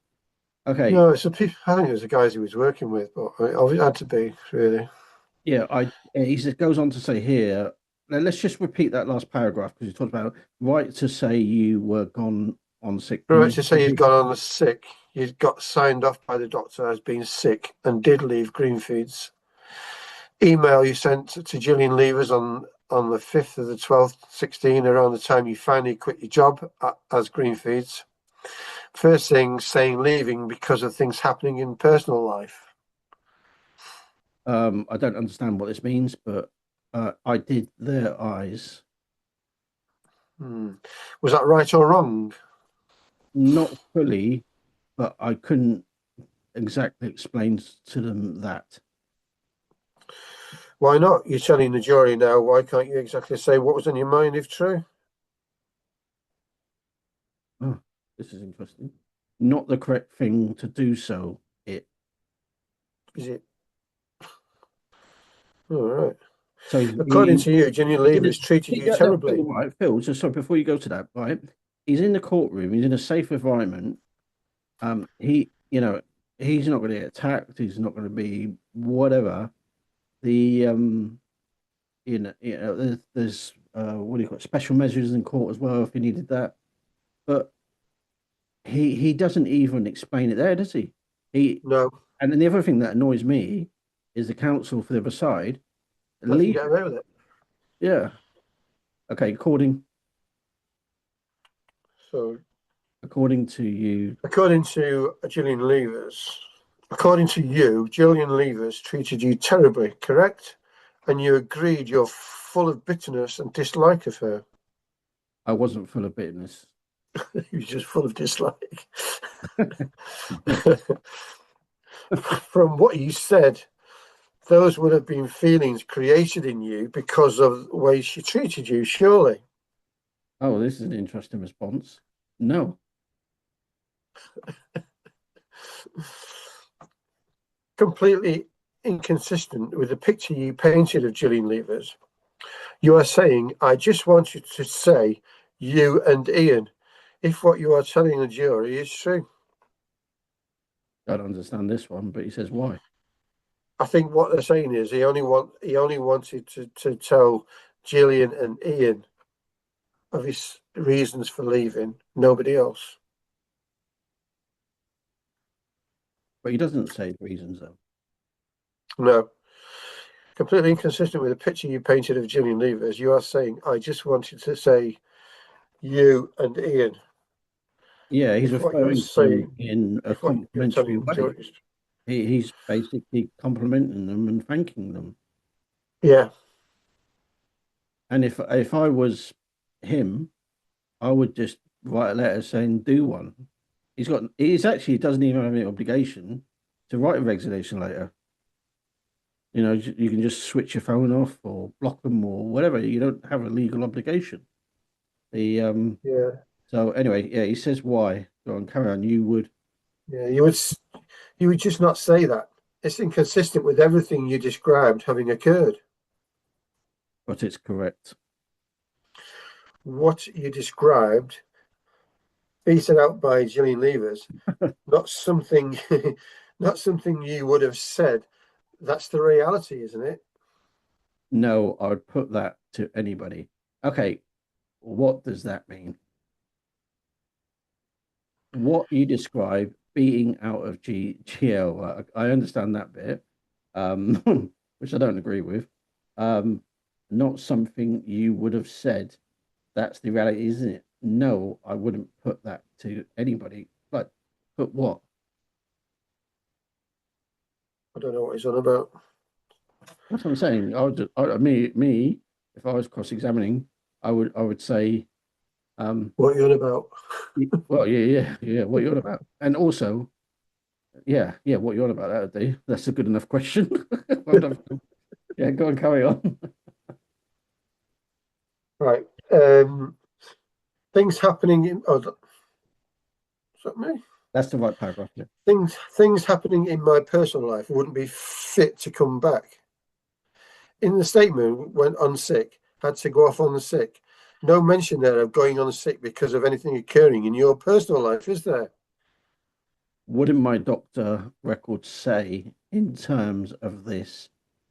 Okay. No, I think it was the guys he was working with, but it had to be, really. Yeah, he goes on to say here, let's just repeat that last paragraph because he talked about right to say you were gone on sick. Right to say you'd gone on the sick. You got signed off by the doctor as being sick and did leave Greenfeeds. Email you sent to Gillian Leivers on the 5th of the 12th, 16, around the time you finally quit your job as Greenfeeds. First thing saying leaving because of things happening in personal life. I don't understand what this means, but I did their eyes. Was that right or wrong? Not fully, but I couldn't exactly explain to them that. Why not? You're telling the jury now. Why can't you exactly say what was on your mind if true? Oh, this is interesting. Not the correct thing to do so. Is it? All right. So according to you, Gillian Leivers treated you terribly. Right, Phil, just so before you go to that, right? He's in the courtroom, he's in a safe environment. He's not going to get attacked, he's not going to be whatever. There's what do you call it, special measures in court as well if he needed that. But he doesn't even explain it there, does he? No. And then the other thing that annoys me is the counsel for the other side. Get away with it. Yeah. Okay, according to you. According to Gillian Leivers, according to you, Gillian Leivers treated you terribly, correct? And you agreed you're full of bitterness and dislike of her. I wasn't full of bitterness. You were just full of dislike. From what you said, those would have been feelings created in you because of the way she treated you, surely. Oh, this is an interesting response. No. Completely inconsistent with the picture you painted of Gillian Leivers. You are saying, I just want you to say, you and Ian, if what you are telling the jury is true. I don't understand this one, but he says why. I think what they're saying is he only wanted to tell Gillian and Ian of his reasons for leaving, nobody else. But he doesn't say reasons though. No. Completely inconsistent with the picture you painted of Gillian Leivers. You are saying, I just wanted to say you and Ian. Yeah, he's If what you're referring to them saying, in a if what you're complimentary telling way. He's basically complimenting them and thanking them. yeah, And if I was him, I would just write a letter saying do one. He's actually doesn't even have any obligation to write a resignation letter. You know, you can just switch your phone off or block them or whatever. You don't have a legal obligation. The yeah, So anyway, yeah, he says why. Go on, carry on. You would. yeah. You would just not say that. It's inconsistent with everything you described having occurred. But it's correct. What you described, beaten out by Gillian Leivers, not something, not something you would have said. That's the reality, isn't it? No, I would put that to anybody. Okay, what does that mean? What you describe being out of GL, I understand that bit, which I don't agree with. Not something you would have said. That's the reality, isn't it? No, I wouldn't put that to anybody. But what? I don't know what he's on about. That's what I'm saying. Me, if I was cross-examining, I would say, What you're on about? well, yeah. What you're on about, and also, yeah, what you're on about. That would do. That's a good enough question. Well done. Yeah, go and carry on. Right. Things happening in. Oh, is that me? That's the right paragraph. Yeah. Things happening in my personal life wouldn't be fit to come back. In the statement, went on sick, had to go off on the sick. No mention there of going on sick because of anything occurring in your personal life, is there? Wouldn't my doctor records say, in terms of this,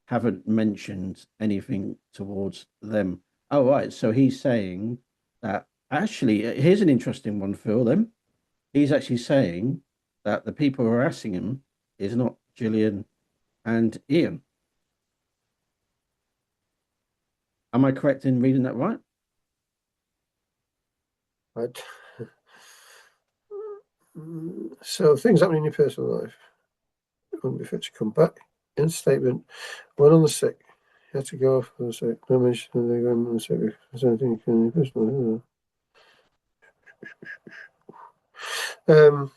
haven't mentioned anything towards them? Oh, right. So he's saying that actually, here's an interesting one, Phil. Then he's actually saying that the people harassing him is not Gillian and Ian. Am I correct in reading that right? Right. So things happening in your personal life wouldn't be fit to come back. In statement, went on the sick. You had to go off on the sick. No mention of the going on the sick. There's anything you can in your personal life.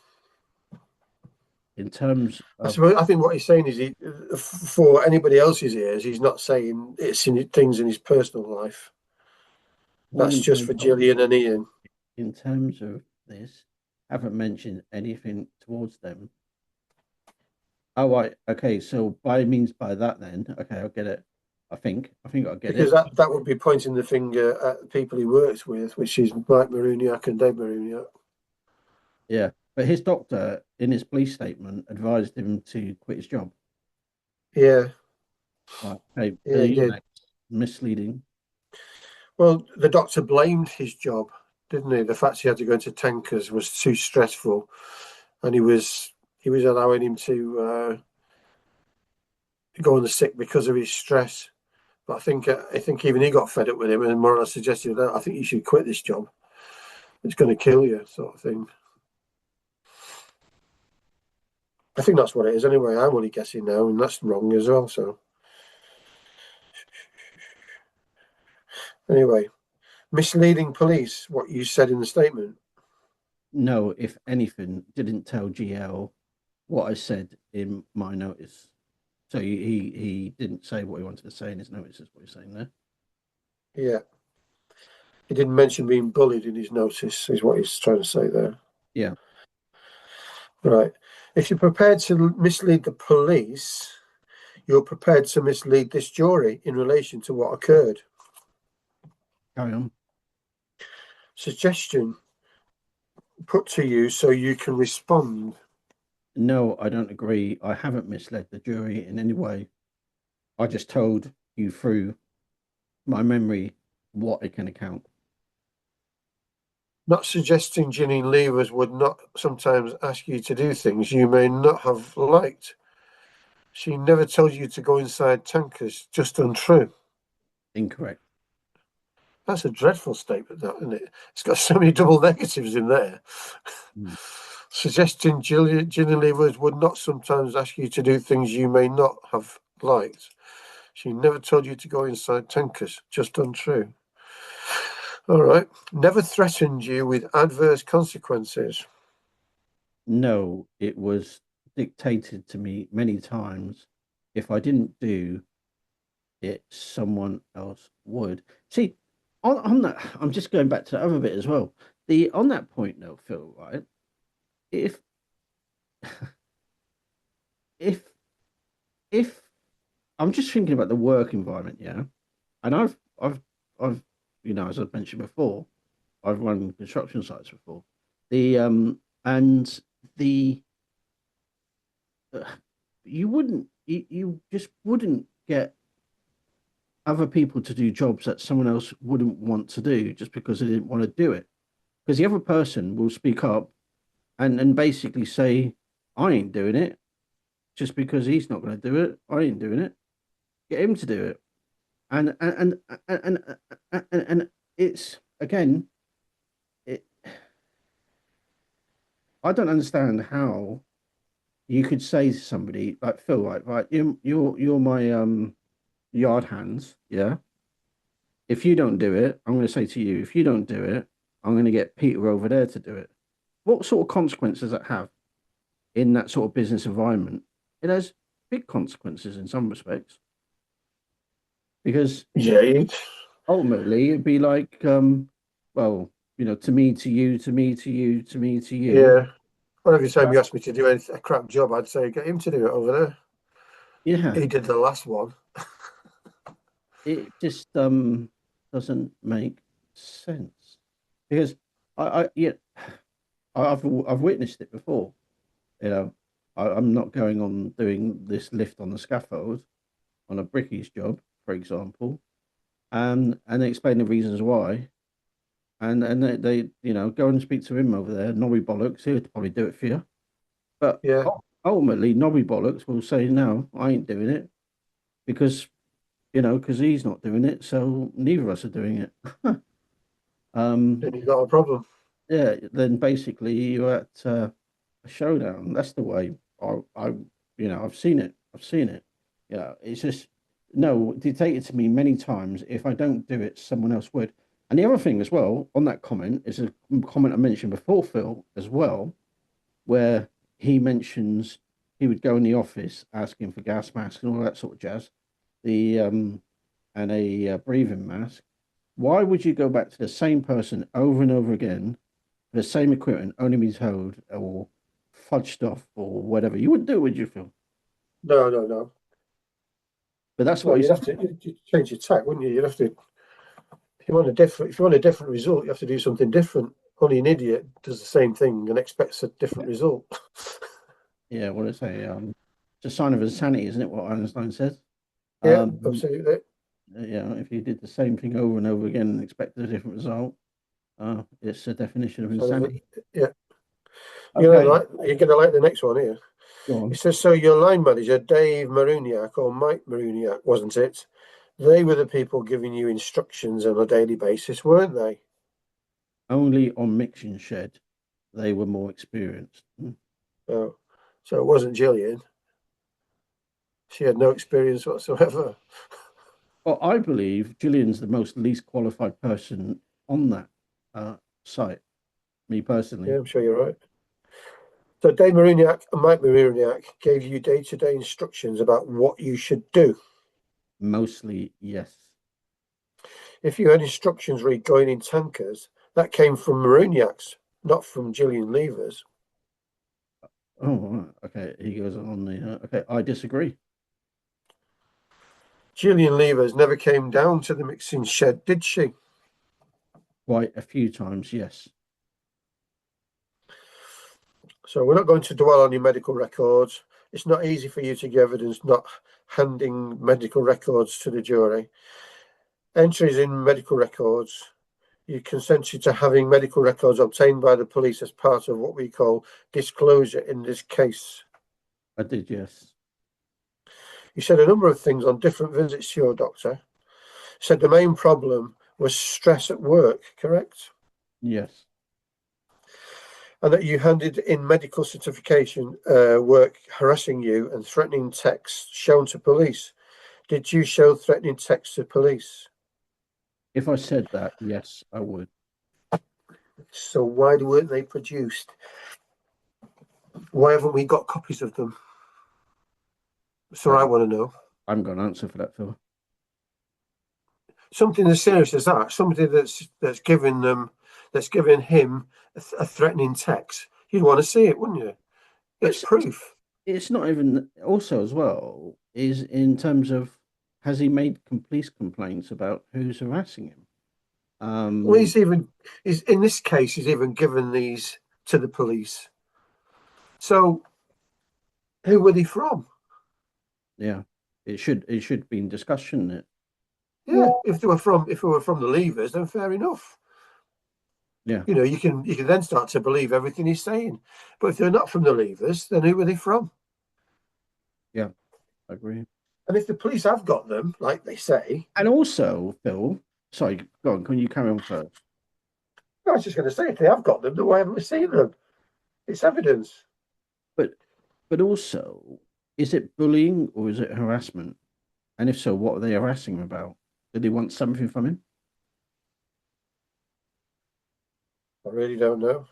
In terms of, I think what he's saying is, for anybody else's ears, he's not saying it's in things in his personal life. That's just for Gillian and Ian. In terms of this, haven't mentioned anything towards them. Oh, right. Okay. So by that, then, okay, I'll get it. I think I'll get it. Because that would be pointing the finger at the people he works with, which is Mike Maruniak and Dave Maruniak. Yeah. But his doctor, in his police statement, advised him to quit his job. Yeah. Right. Okay. Yeah, he did. Misleading. Well, the doctor blamed his job, didn't he? The fact he had to go into tankers was too stressful, and he was allowing him to go on the sick because of his stress. But I think even he got fed up with him and more or less suggested that I think you should quit this job. It's going to kill you, sort of thing. I think that's what it is anyway. I'm only guessing now, and that's wrong as well. So anyway, misleading police, what you said in the statement. No, if anything, didn't tell GL what I said in my notice. So he didn't say what he wanted to say in his notice, is what you're saying there. Yeah. He didn't mention being bullied in his notice, is what he's trying to say there. Yeah. Right. If you're prepared to mislead the police, you're prepared to mislead this jury in relation to what occurred. Carry on. Suggestion put to you so you can respond. No, I don't agree. I haven't misled the jury in any way. I just told you through my memory what it can account. Not suggesting Gillian Leivers would not sometimes ask you to do things you may not have liked. She never told you to go inside tankers. Just untrue. Incorrect. That's a dreadful statement, that, isn't it? It's got so many double negatives in there. Suggesting Gillian Leivers would not sometimes ask you to do things you may not have liked. She never told you to go inside tankers. Just untrue. All right. Never threatened you with adverse consequences. No, it was dictated to me many times. If I didn't do it, someone else would. See, on that, I'm just going back to the other bit as well. On that point, though, Phil, right? If if I'm just thinking about the work environment, yeah, and I've you know, as I've mentioned before, I've run construction sites before. And the you just wouldn't get other people to do jobs that someone else wouldn't want to do just because they didn't want to do it, because the other person will speak up and basically say, I ain't doing it just because he's not going to do it. I ain't doing it. Get him to do it. And it's, again, I don't understand how you could say to somebody like Phil, right, you're my yard hands, yeah. If you don't do it, I'm going to say to you, if you don't do it, I'm going to get Peter over there to do it. What sort of consequences does that have in that sort of business environment? It has big consequences in some respects, because ultimately it'd be like, well, you know, to me, to you, to me, to you, to me, to you. Yeah. Well, every time you ask me to do a crap job, I'd say get him to do it over there. Yeah. He did the last one. It just doesn't make sense, because I've witnessed it before. You know, I'm not going on doing this lift on the scaffold on a brickies job, for example, and they explain the reasons why, and they you know, go and speak to him over there, Nobby Bollocks. He'll probably do it for you, but yeah, ultimately Nobby Bollocks will say, no, I ain't doing it, because, you know, because he's not doing it, so neither of us are doing it. then you've got a problem. Yeah, then basically you're at a showdown. That's the way I you know, I've seen it. You know, it's just, no, dictated to me many times. If I don't do it, someone else would. And the other thing as well on that comment is a comment I mentioned before, Phil, as well, where he mentions he would go in the office asking for gas masks and all that sort of jazz, and a breathing mask. Why would you go back to the same person over and over again for the same equipment, only be told or fudged off or whatever? You wouldn't do it, would you, Phil? No. But that's Well, what you'd have to change your tack, wouldn't you? You'd have to, if you want a different result, you have to do something different. Only an idiot does the same thing and expects a different result. Yeah, what did I say? It's a sign of insanity, isn't it? What Einstein says. Yeah, absolutely. Yeah, if you did the same thing over and over again and expected a different result, it's a definition of insanity. Yeah. Okay. You're going to like the next one here. Go on. It says, so your line manager, Dave Maruniak or Mike Maruniak, wasn't it? They were the people giving you instructions on a daily basis, weren't they? Only on mixing shed, they were more experienced. Oh, so it wasn't Gillian. She had no experience whatsoever. Well, I believe Gillian's the least qualified person on that site, me personally. Yeah, I'm sure you're right. So Dave Maruniak and Mike Maruniak gave you day-to-day instructions about what you should do. Mostly, yes. If you had instructions read going in tankers, that came from Maruniak's, not from Gillian Leivers. Oh, right. Okay. He goes on the. Okay, I disagree. Gillian Leivers never came down to the mixing shed, did she? Quite a few times, yes. So we're not going to dwell on your medical records. It's not easy for you to give evidence not handing medical records to the jury. Entries in medical records. You consented to having medical records obtained by the police as part of what we call disclosure in this case. I did, yes. You said a number of things on different visits to your doctor. Said the main problem was stress at work, correct? Yes. And that you handed in medical certification work harassing you and threatening texts shown to police. Did you show threatening texts to police? If I said that, yes, I would. So why weren't they produced? Why haven't we got copies of them? So I want to know. I'm going to answer for that, Phil. Something as serious as that, somebody that's given him a threatening text. You'd want to see it, wouldn't you? It's proof. It's not even also as well is in terms of has he made police complaints about who's harassing him? Well, he's in this case, he's even given these to the police. So who were they from? Yeah, it should be in discussion, shouldn't it? Yeah, if they were from the Leivers, then fair enough. Yeah, you know, you can then start to believe everything he's saying. But if they're not from the Leivers, then who were they from? Yeah, I agree. And if the police have got them, like they say, and also, Phil, sorry, go on. Can you carry on first? I was just going to say, if they have got them, then why haven't we seen them? It's evidence. But also, is it bullying or is it harassment? And if so, what are they harassing him about? Did they want something from him? I really don't know.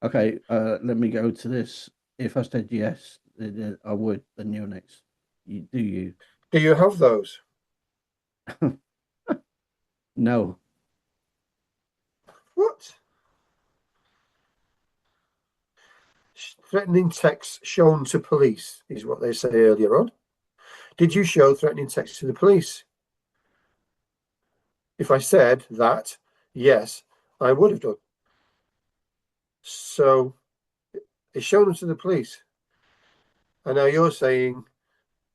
Okay, let me go to this. If I said yes, I would, then you're next. Do you? Do you have those? No. What? Threatening texts shown to police is what they say earlier on. Did you show threatening texts to the police? If I said that, yes, I would have done. So it's shown them to the police. And now you're saying,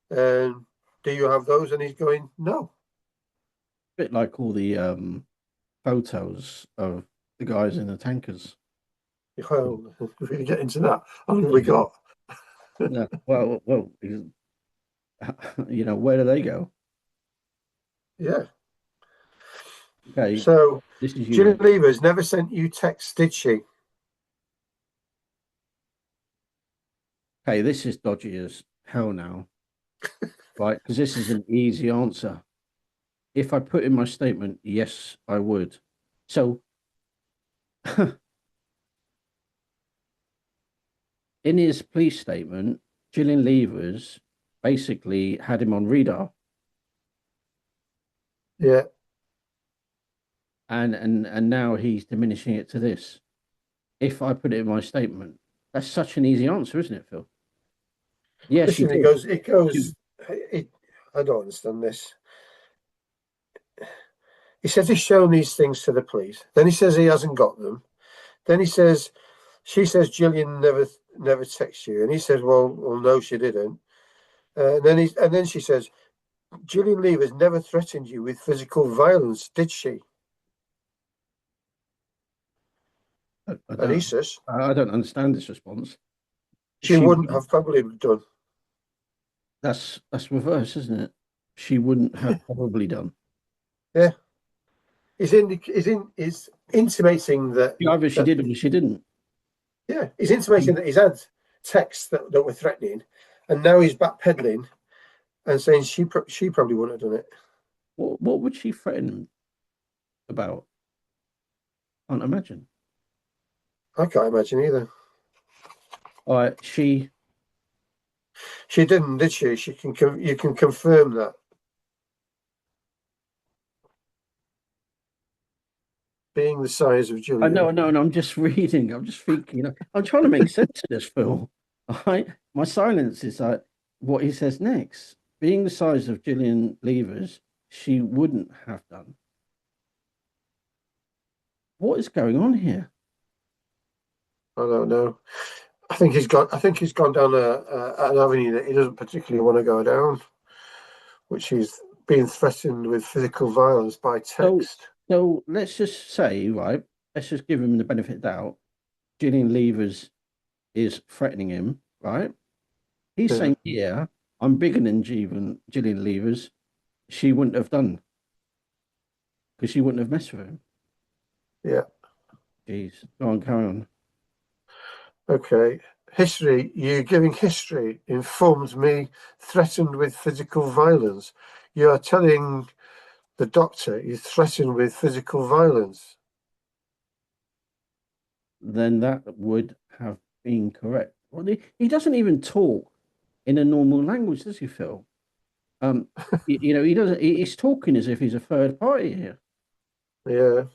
do you have those? And he's going, no. A bit like all the photos of the guys in the tankers. Well, if we get into that, how long have we got? Yeah. Well, you know, where do they go? Yeah. Okay. So this is Gillian Leivers never sent you texts, did she? Okay, this is dodgy as hell now, right? Because this is an easy answer. If I put in my statement, yes, I would. So, in his police statement, Gillian Leivers basically had him on radar. Yeah. And now he's diminishing it to this. If I put it in my statement, that's such an easy answer, isn't it, Phil? Yes, Listen, I don't understand this. He says he's shown these things to the police. Then he says he hasn't got them. Then she says Gillian never texts you, and he says, well, no, she didn't. And then she says, Gillian Leivers never threatened you with physical violence, did she? And he says, I don't understand this response. She wouldn't have probably done. That's reverse, isn't it? She wouldn't have probably done. Yeah. He's intimating that either she did or she didn't. Yeah, he's intimating that he's had texts that were threatening, and now he's backpedaling and saying she probably wouldn't have done it. What would she threaten about? I can't imagine. I can't imagine either. All right, she didn't, did she? You can confirm that. Being the size of Julia. I know, and I'm just reading. I'm just thinking. I'm trying to make sense of this, Phil. My silence is like what he says next. Being the size of Gillian Leivers, she wouldn't have done. What is going on here? I don't know. I think he's gone down an avenue that he doesn't particularly want to go down, which is being threatened with physical violence by text. So let's just say, right, let's just give him the benefit of the doubt. Gillian Leivers is threatening him, right? He's saying, yeah, I'm bigger than Gillian Leivers. She wouldn't have done. because she wouldn't have messed with him. Yeah. Jeez. Go on, carry on. Okay. History. You giving history informs me threatened with physical violence. You are telling the doctor you're threatened with physical violence. Then that would have been correct. Well, he doesn't even talk in a normal language, does he, Phil? You know, he doesn't. He's talking as if he's a third party here. Yeah.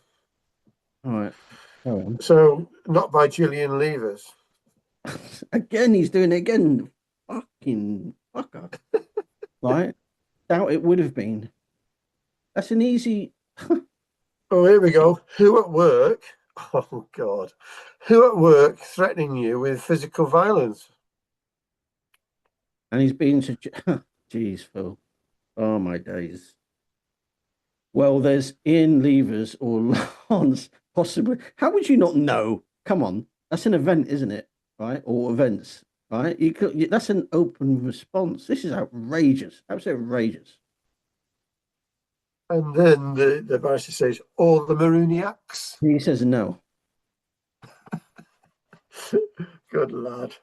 All right. Carry on. So not by Gillian Leivers. Again, he's doing it again. Fucking fucker. Right? Doubt it would have been. That's an easy. Oh, here we go. Who at work? Oh God. Who at work threatening you with physical violence? And he's been to. Jeez, Phil. Oh my days. Well, there's Ian Leivers or Lance, possibly. How would you not know? Come on, that's an event, isn't it? Right, or events, right? You could. That's an open response. This is outrageous. Absolutely outrageous. And then the barrister says, all the Marooniacs. He says no. Good lad.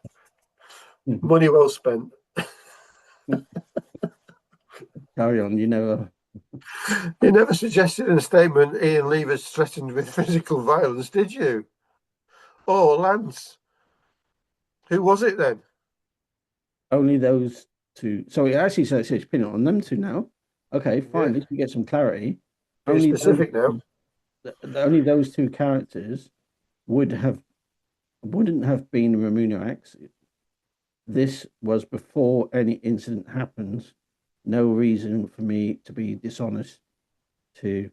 Money well spent. Carry on. You never. You never suggested in a statement Ian Leivers threatened with physical violence, did you? Oh, Lance. Who was it then? Only those two. So it actually says it's pin it on them two now. Okay, fine. At least we get some clarity. Very specific now. Only those two characters wouldn't have been Ramuniacs. This was before any incident happens. No reason for me to be dishonest to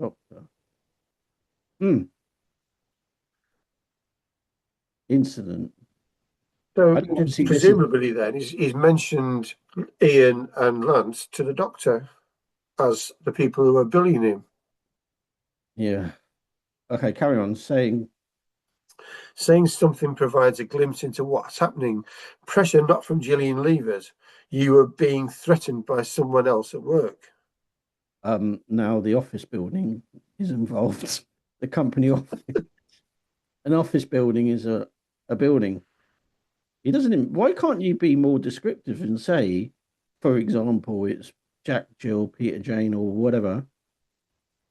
Doctor. Incident. So presumably then he's mentioned Ian and Lance to the doctor as the people who are bullying him. Yeah. Okay, carry on. Saying something provides a glimpse into what's happening. Pressure not from Gillian Leivers. You are being threatened by someone else at work. Now the office building is involved. The company office. An office building is a building. He doesn't. Why can't you be more descriptive and say, for example, it's Jack, Jill, Peter, Jane, or whatever?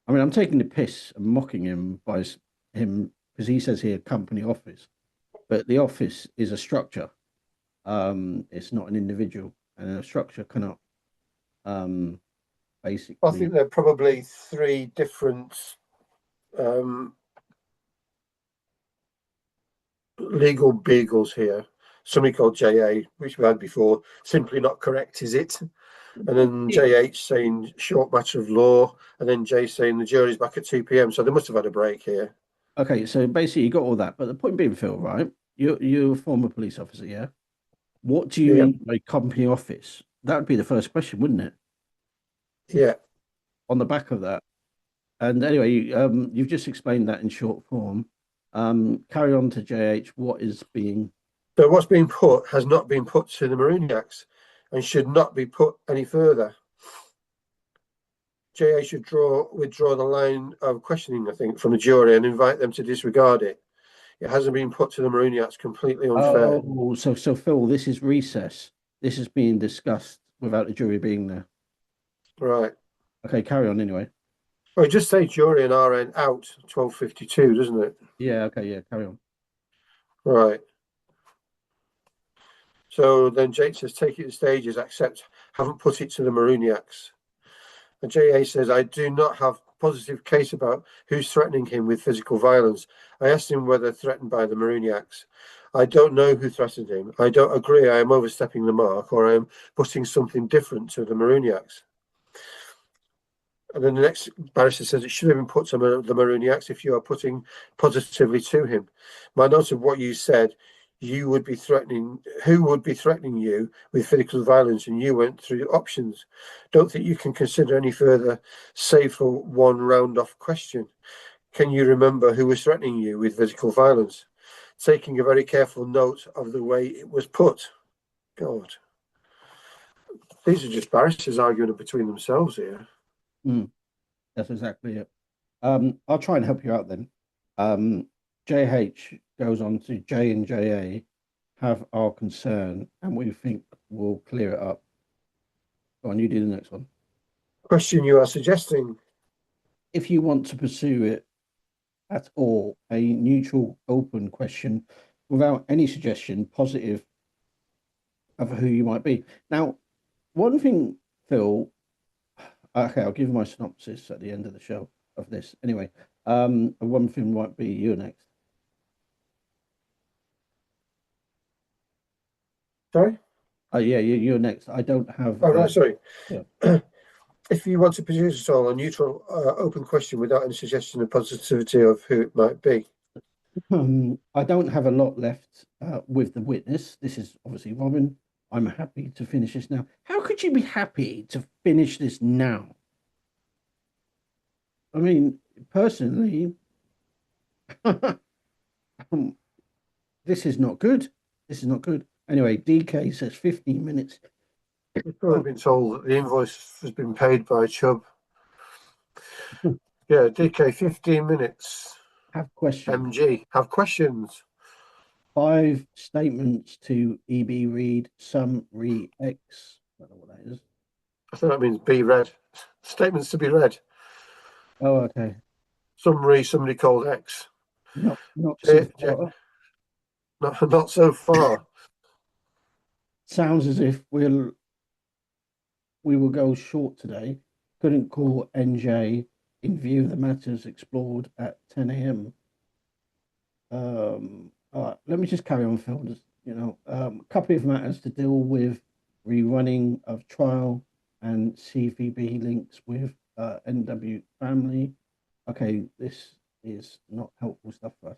I mean, I'm taking the piss and mocking him by him because he says here company office, but the office is a structure. It's not an individual, and a structure cannot basically. I think there are probably three different legal beagles here. Somebody called JA, which we had before, simply not correct, is it? And then JH saying short matter of law, and then J saying the jury's back at 2 p.m. So they must have had a break here. Okay, so basically you got all that, but the point being, Phil, right? You're a former police officer, yeah? What do you mean by company office? That would be the first question, wouldn't it? Yeah. On the back of that. And anyway, you've just explained that in short form. Carry on to JH. What is being... So what's being put has not been put to the Marooniacs and should not be put any further. JA should withdraw the line of questioning, I think, from the jury and invite them to disregard it. It hasn't been put to the Marooniacs, completely unfair. Oh, so Phil, this is recess. This is being discussed without the jury being there. Right. Okay, carry on anyway. Well, it just says jury and RN out 12:52, doesn't it? Yeah, okay, yeah, carry on. Right. So then Jake says, take it to stages, accept, haven't put it to the Marooniacs. And JA says, I do not have positive case about who's threatening him with physical violence. I asked him whether threatened by the Marooniacs. I don't know who threatened him. I don't agree I am overstepping the mark or I am putting something different to the Marooniacs. And then the next barrister says it should have been put to the Marooniacs if you are putting positively to him. My note of what you said, you would be threatening, who would be threatening you with physical violence, and you went through options. Don't think you can consider any further, save for one round off question. Can you remember who was threatening you with physical violence? Taking a very careful note of the way it was put. God. These are just barristers arguing between themselves here. Mm. That's exactly it. I'll try and help you out then. JH goes on to J and JA have our concern, and we think we'll clear it up. Go on, you do the next one. Question you are suggesting. If you want to pursue it at all, a neutral, open question without any suggestion, positive, of who you might be. Now, one thing, Phil, okay, I'll give you my synopsis at the end of the show of this. Anyway, one thing might be you next. Sorry? Yeah, you're next. I don't have. Oh, right, sorry. Yeah. If you want to produce at all a neutral, open question without any suggestion of positivity of who it might be. I don't have a lot left with the witness. This is obviously Robin. I'm happy to finish this now. How could you be happy to finish this now? I mean, personally, this is not good. This is not good. Anyway, DK says 15 minutes. We've probably been told that the invoice has been paid by Chubb. Yeah, DK, 15 minutes. Have questions. MG, have questions. 5 statements to EB read, some re X. I don't know what that is. I think that means be read. Statements to be read. Oh, okay. Somebody called X. Not J- so far. Not so far. Sounds as if we will go short today. Couldn't call NJ in view of the matters explored at 10 a.m. Let me just carry on, Phil. Just, a couple of matters to deal with: rerunning of trial and CVB links with NW family. Okay, this is not helpful stuff for us.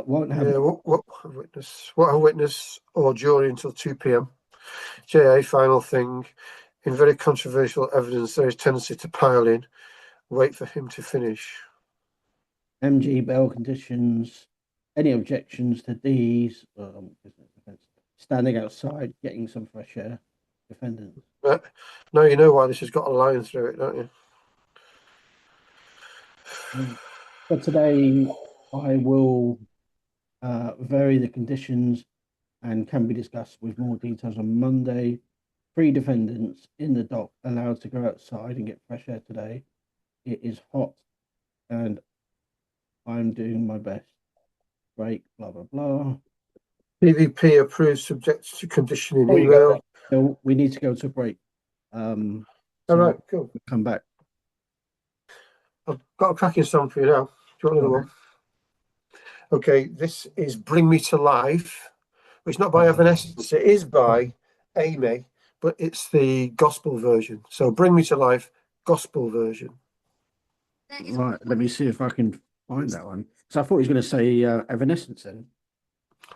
Won't have. Yeah, what a witness or jury until 2 p.m. JA, final thing. In very controversial evidence, there is tendency to pile in. Wait for him to finish. MG bail conditions. Any objections to these? Standing outside, getting some fresh air. Defendant. Now you know why this has got a line through it, don't you? But today I will vary the conditions and can be discussed with more details on Monday. 3 defendants in the dock allowed to go outside and get fresh air today. It is hot and I'm doing my best. Break, blah, blah, blah. PVP approved subject to condition in Before you email. go, Phil, we need to go to a break. All right, cool. We'll come back. I've got a cracking song for you now. Do you want another one? Okay, this is Bring Me to Life. It's not by Evanescence. It is by Amy, but it's the gospel version. So Bring Me to Life, gospel version. Right, let me see if I can find that one. So I thought he was going to say Evanescence then.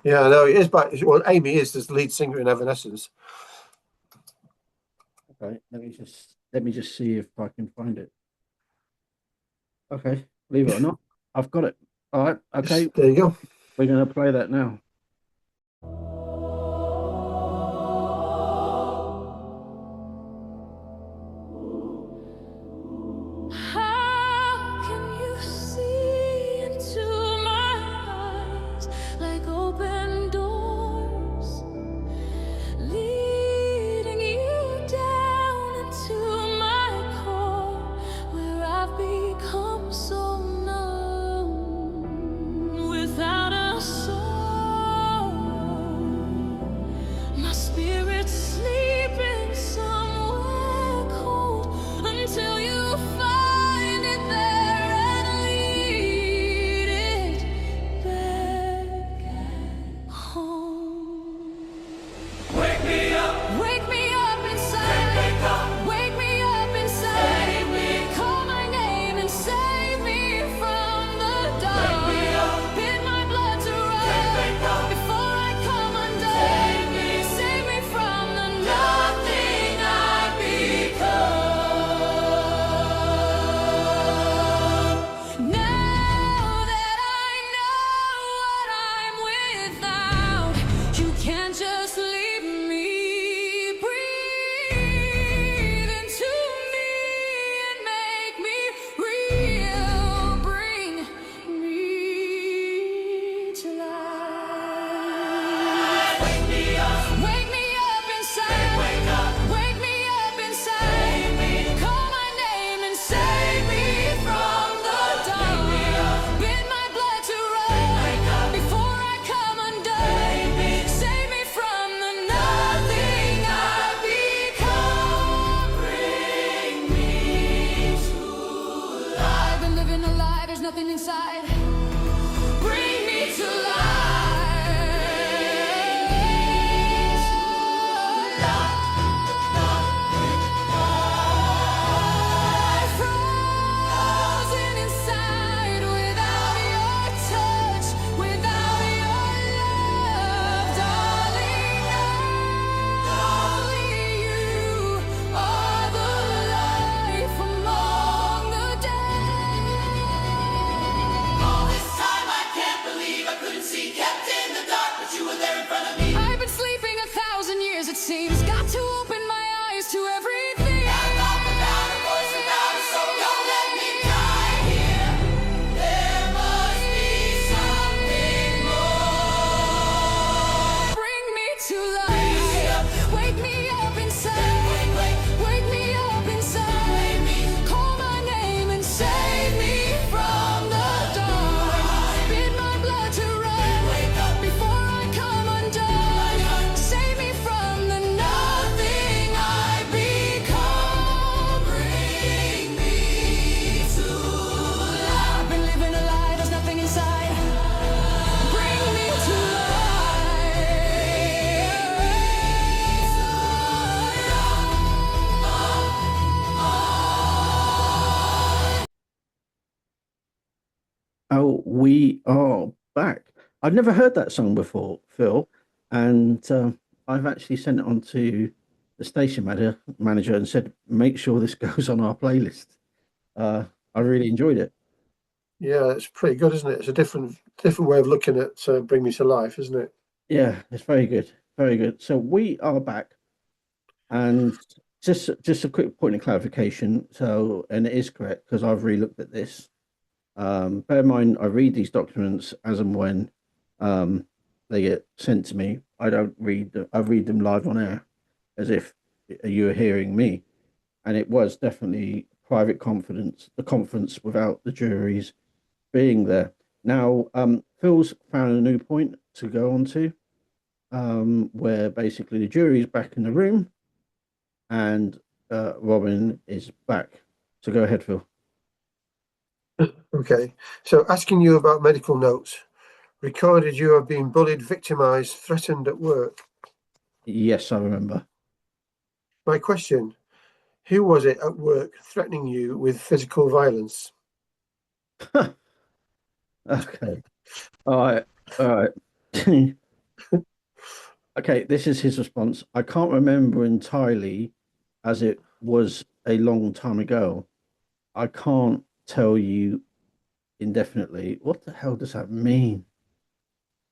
Yeah, no, it is by, well, Amy is the lead singer in Evanescence. Okay, let me just see if I can find it. Okay, believe it or not, I've got it. All right, okay. There you go. We're going to play that now. How can you see into my eyes like open doors, leading you down into my core, where I've become so numb without a soul? inside. Bring me to life. Frozen inside without your touch, without your love, darling. Only you are the life among the dead. All this time I can't believe I couldn't see, kept in the dark, but you were there in front of me. I've been sleeping 1,000 years, it seems. Got to open my eyes to everything. And not without a voice, without a soul, don't let me die here. There must be something more. Bring me to life. Wake me up inside. Wake me up inside. Call my name and save me from the dark. Bid my blood to run before I come undone. Save me from the nothing I become. Bring me to life. I've been living a lie, there's nothing inside. Bring me to life. Oh, we are back. I'd never heard that song before, Phil, and I've actually sent it on to the station manager and said, make sure this goes on our playlist. I really enjoyed it. Yeah, it's pretty good, isn't it? It's a different way of looking at Bring Me to Life, isn't it? Yeah, it's very good, very good. So we are back, and just a quick point of clarification. So, and it is correct because I've re-looked at this. Bear in mind, I read these documents as and when they get sent to me. I don't read them. I read them live on air, as if you were hearing me. And it was definitely private confidence, the conference without the juries being there. Now, Phil's found a new point to go on to, where basically the jury's back in the room, and Robin is back. So go ahead, Phil. Okay, so asking you about medical notes. Recorded you have been bullied, victimized, threatened at work. Yes, I remember. My question, who was it at work threatening you with physical violence? Okay. All right. Okay, this is his response. I can't remember entirely, as it was a long time ago. I can't tell you indefinitely. What the hell does that mean?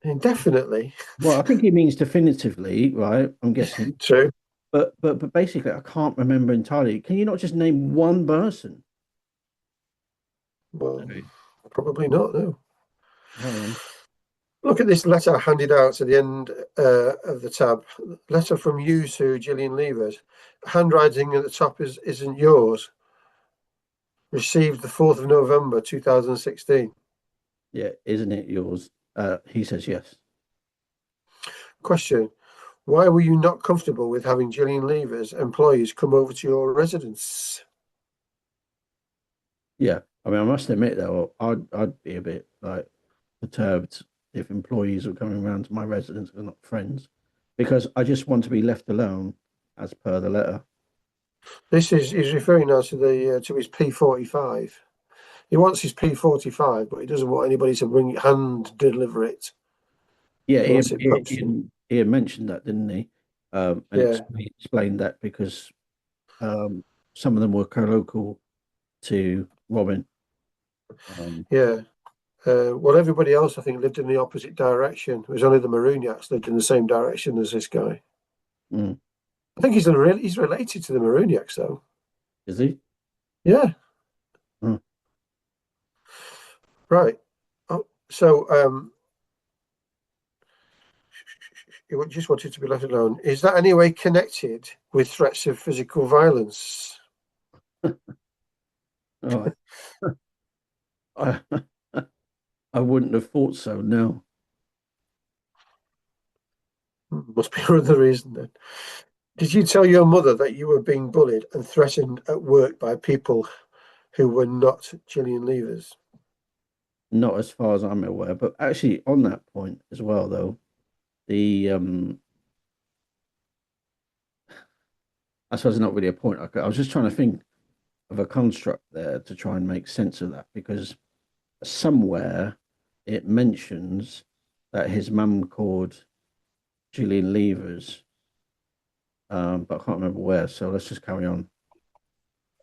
Indefinitely. Well, I think he means definitively, right? I'm guessing. True. But basically, I can't remember entirely. Can you not just name one person? Well, probably not, no. Oh, Look at this letter handed out at the end of the tab. Letter from you to Gillian Leivers. Handwriting at the top isn't yours. Received the 4th of November 2016. yeah, isn't it yours? He says yes. Question. Why were you not comfortable with having Gillian Leivers employees come over to your residence? Yeah, I mean, I must admit though, I'd be a bit like perturbed if employees were coming around to my residence and not friends, because I just want to be left alone, as per the letter. This is he's referring now to the to his P45. He wants his P45, but he doesn't want anybody to hand deliver it. Yeah, He wants it postal. he had mentioned that, didn't he? And Yeah. explained that because some of them were co-local to Robin. Yeah. Well, everybody else, I think, lived in the opposite direction. It was only the Marooniacs lived in the same direction as this guy. Mm. I think he's related to the Marooniacs, though. Is he? Yeah. Mm. Right. Oh, so you just wanted to be left alone. Is that any way connected with threats of physical violence? Oh, I wouldn't have thought so. No. Must be another reason then. Did you tell your mother that you were being bullied and threatened at work by people who were not Gillian Leivers? Not as far as I'm aware, but actually on that point as well, though, the I suppose it's not really a point. I was just trying to think of a construct there to try and make sense of that, because somewhere it mentions that his mum called Gillian Leivers, but I can't remember where. So let's just carry on.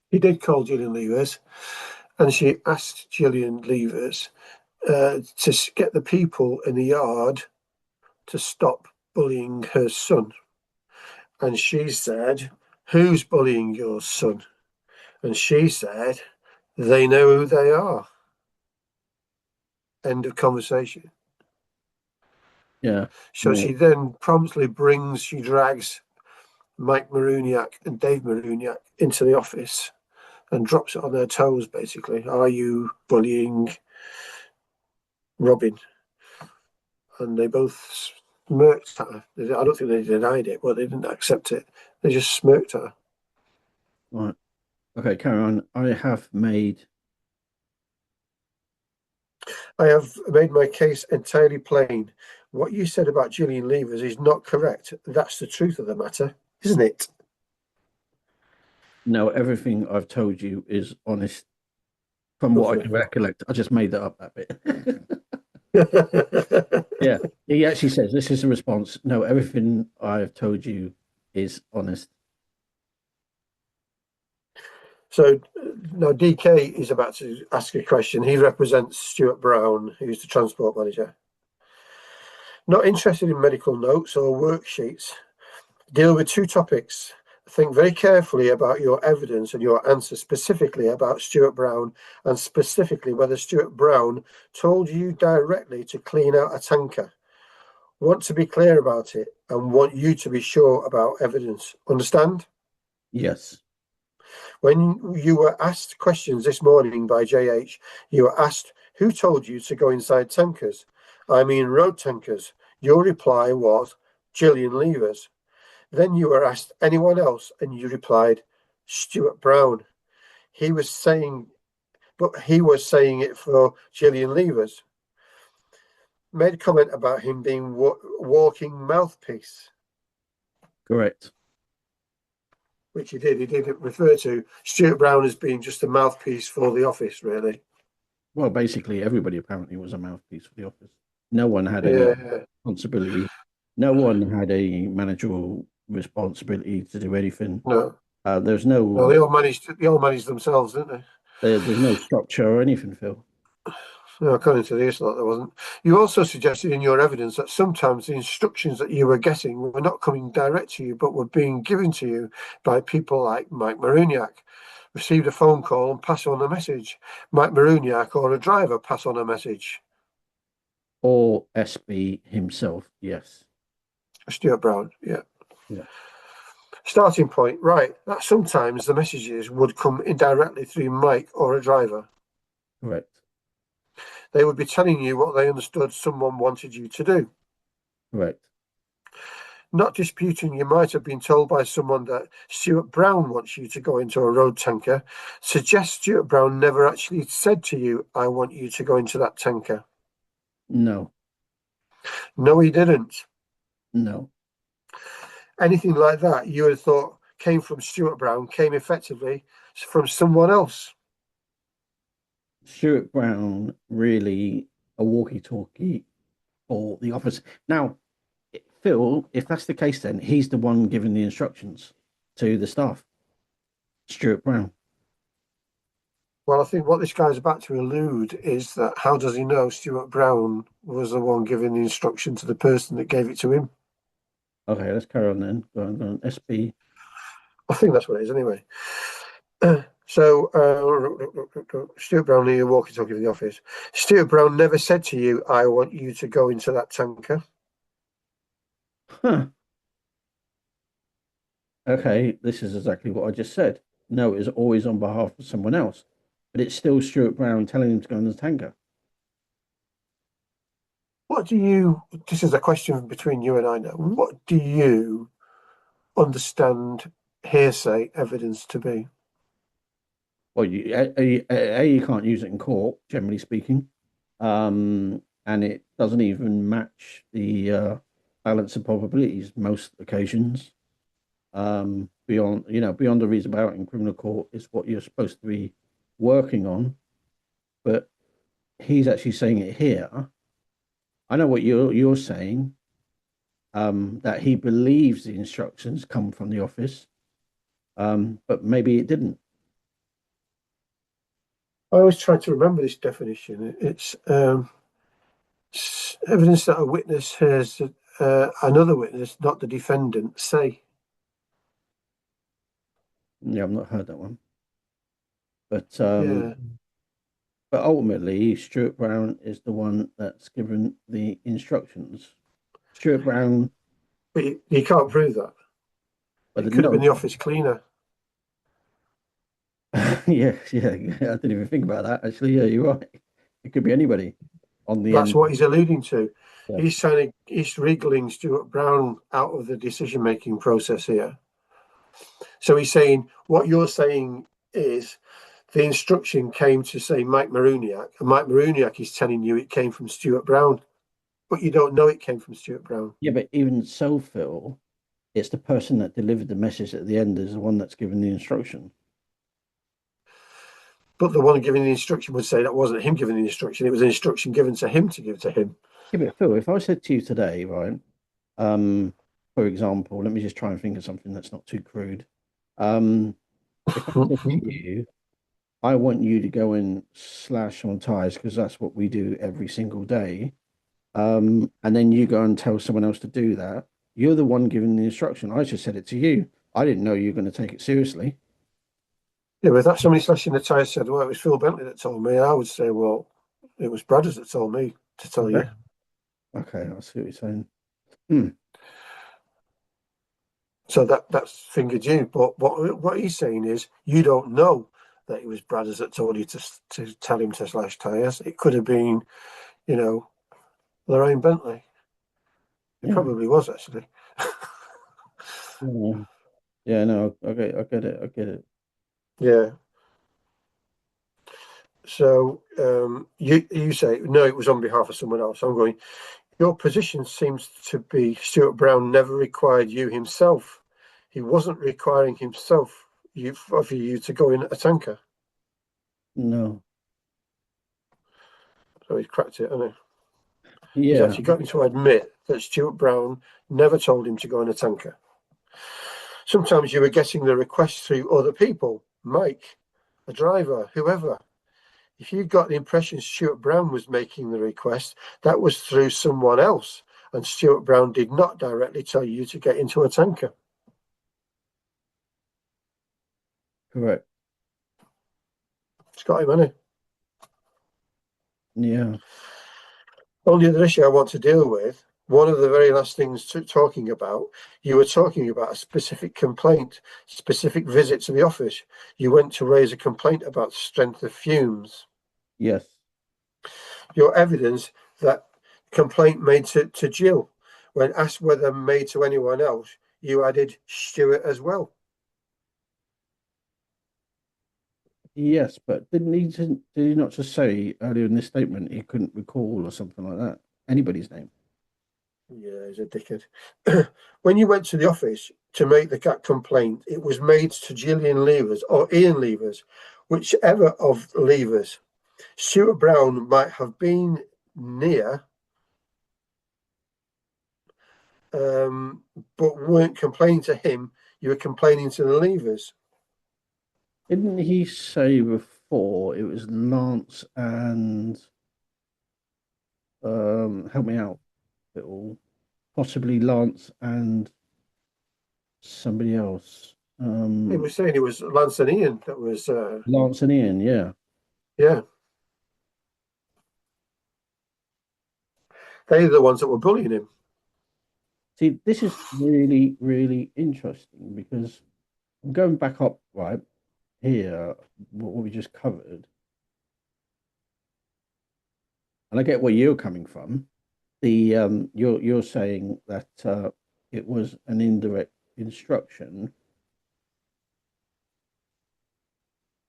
He did call Gillian Leivers, and she asked Gillian Leivers to get the people in the yard to stop bullying her son. And she said, "Who's bullying your son?" And she said, "They know who they are." End of conversation. Yeah. So Yeah. she then promptly she drags Mike Maruniak and Dave Maruniak into the office and drops it on their toes, basically. "Are you bullying Robin?" And they both smirked at her. I don't think they denied it, but they didn't accept it. They just smirked at her. Right. Okay, carry on. I have made my case entirely plain. What you said about Gillian Leivers is not correct. That's the truth of the matter, isn't it? No, everything I've told you is honest from what I can recollect. I just made that up that bit. Yeah, he actually says this is the response. No, everything I've told you is honest. So now DK is about to ask a question. He represents Stuart Brown, who's the transport manager. Not interested in medical notes or worksheets. Deal with two topics. Think very carefully about your evidence and your answer specifically about Stuart Brown, and specifically whether Stuart Brown told you directly to clean out a tanker. Want to be clear about it and want you to be sure about evidence. Understand? Yes. When you were asked questions this morning by JH, you were asked, who told you to go inside tankers? I mean road tankers. Your reply was Gillian Leivers. Then you were asked anyone else, and you replied Stuart Brown. He was saying it for Gillian Leivers. Made a comment about him being walking mouthpiece. Correct. Which he did. He did refer to Stuart Brown as being just a mouthpiece for the office, really. Well, basically, everybody apparently was a mouthpiece for the office. No one had any responsibility. No one had a managerial responsibility to do anything. No. There's no. Well, they all managed themselves, didn't they? There's no structure or anything, Phil. No, according to this lot, there wasn't. You also suggested in your evidence that sometimes the instructions that you were getting were not coming direct to you, but were being given to you by people like Mike Maruniak. Received a phone call and pass on a message. Mike Maruniak or a driver pass on a message. Or SB himself, yes. Stuart Brown, yeah. Yeah. Starting point, right. That sometimes the messages would come indirectly through Mike or a driver. Correct. They would be telling you what they understood someone wanted you to do. Correct. Not disputing you might have been told by someone that Stuart Brown wants you to go into a road tanker. Suggest Stuart Brown never actually said to you, I want you to go into that tanker. No. No, he didn't. No. Anything like that you would have thought came from Stuart Brown, came effectively from someone else. Stuart Brown really a walkie-talkie for the office. Now, Phil, if that's the case, then he's the one giving the instructions to the staff. Stuart Brown. Well, I think what this guy's about to allude is that how does he know Stuart Brown was the one giving the instruction to the person that gave it to him? Okay, let's carry on then. Go on. SB. I think that's what it is anyway. So, Stuart Brown, you're walkie-talkie in the office. Stuart Brown never said to you, I want you to go into that tanker. Huh. Okay, this is exactly what I just said. No, it's always on behalf of someone else, but it's still Stuart Brown telling him to go in the tanker. This is a question between you and I now. What do you understand hearsay evidence to be? Well, you can't use it in court, generally speaking. and it doesn't even match the balance of probabilities most occasions. Beyond beyond a reasonable doubt in criminal court is what you're supposed to be working on, but he's actually saying it here. I know what you're saying, that he believes the instructions come from the office, but maybe it didn't. I always try to remember this definition. It's evidence that a witness hears another witness, not the defendant, say. Yeah, I've not heard that one. But Yeah, but ultimately, Stuart Brown is the one that's given the instructions. Stuart Brown, but you can't prove that. but It could have been the office cleaner. yeah, I didn't even think about that. Actually, yeah, you're right. It could be anybody on the That's end. what he's alluding to. Yeah. He's wriggling Stuart Brown out of the decision-making process here. So he's saying, what you're saying is the instruction came to say Mike Maruniak, and Mike Maruniak is telling you it came from Stuart Brown, but you don't know it came from Stuart Brown. Yeah, but even so, Phil, it's the person that delivered the message at the end is the one that's given the instruction. But the one giving the instruction would say that wasn't him giving the instruction. It was an instruction given to him to give to him. Yeah, but Phil, if I said to you today, right, for example, let me just try and think of something that's not too crude. If I said to you, I want you to go and slash on tires because that's what we do every single day. And then you go and tell someone else to do that. You're the one giving the instruction. I just said it to you. I didn't know you were going to take it seriously. Yeah, but if somebody slashing the tyre said, well, it was Phil Bentley that told me, I would say, well, it was Bradders that told me to tell you. Okay, I see what you're saying. So that's fingered you. But what he's saying is you don't know that it was Bradders that told you to tell him to slash tyres. It could have been, Lorraine Bentley. It probably was, actually. Yeah, no, I get it. Yeah. So you say, no, it was on behalf of someone else. I'm going, your position seems to be Stuart Brown never required you himself. He wasn't requiring himself of you to go in a tanker. No. So he's cracked it, hasn't he? Yeah. He's actually got him to admit that Stuart Brown never told him to go in a tanker. Sometimes you were getting the request through other people, Mike, a driver, whoever. If you got the impression Stuart Brown was making the request, that was through someone else, and Stuart Brown did not directly tell you to get into a tanker. Correct. It's got him, hasn't it? Yeah. Only other issue I want to deal with, one of the very last things talking about, you were talking about a specific complaint, specific visit to the office. You went to raise a complaint about strength of fumes. Yes. Your evidence that complaint made to Jill, when asked whether made to anyone else, you added Stuart as well. Yes, but did he not just say earlier in this statement he couldn't recall or something like that? Anybody's name? Yeah, he's a dickhead. When you went to the office to make the cat complaint, it was made to Gillian Leivers or Ian Leivers, whichever of Leivers. Stuart Brown might have been near, but weren't complaining to him. You were complaining to the Leivers. Didn't he say before it was Lance and help me out, possibly Lance and somebody else. He was saying it was Lance and Ian that was Lance and Ian, yeah. Yeah. They're the ones that were bullying him. See, this is really, really interesting because I'm going back up right here, what we just covered. And I get where you're coming from. You're saying that it was an indirect instruction.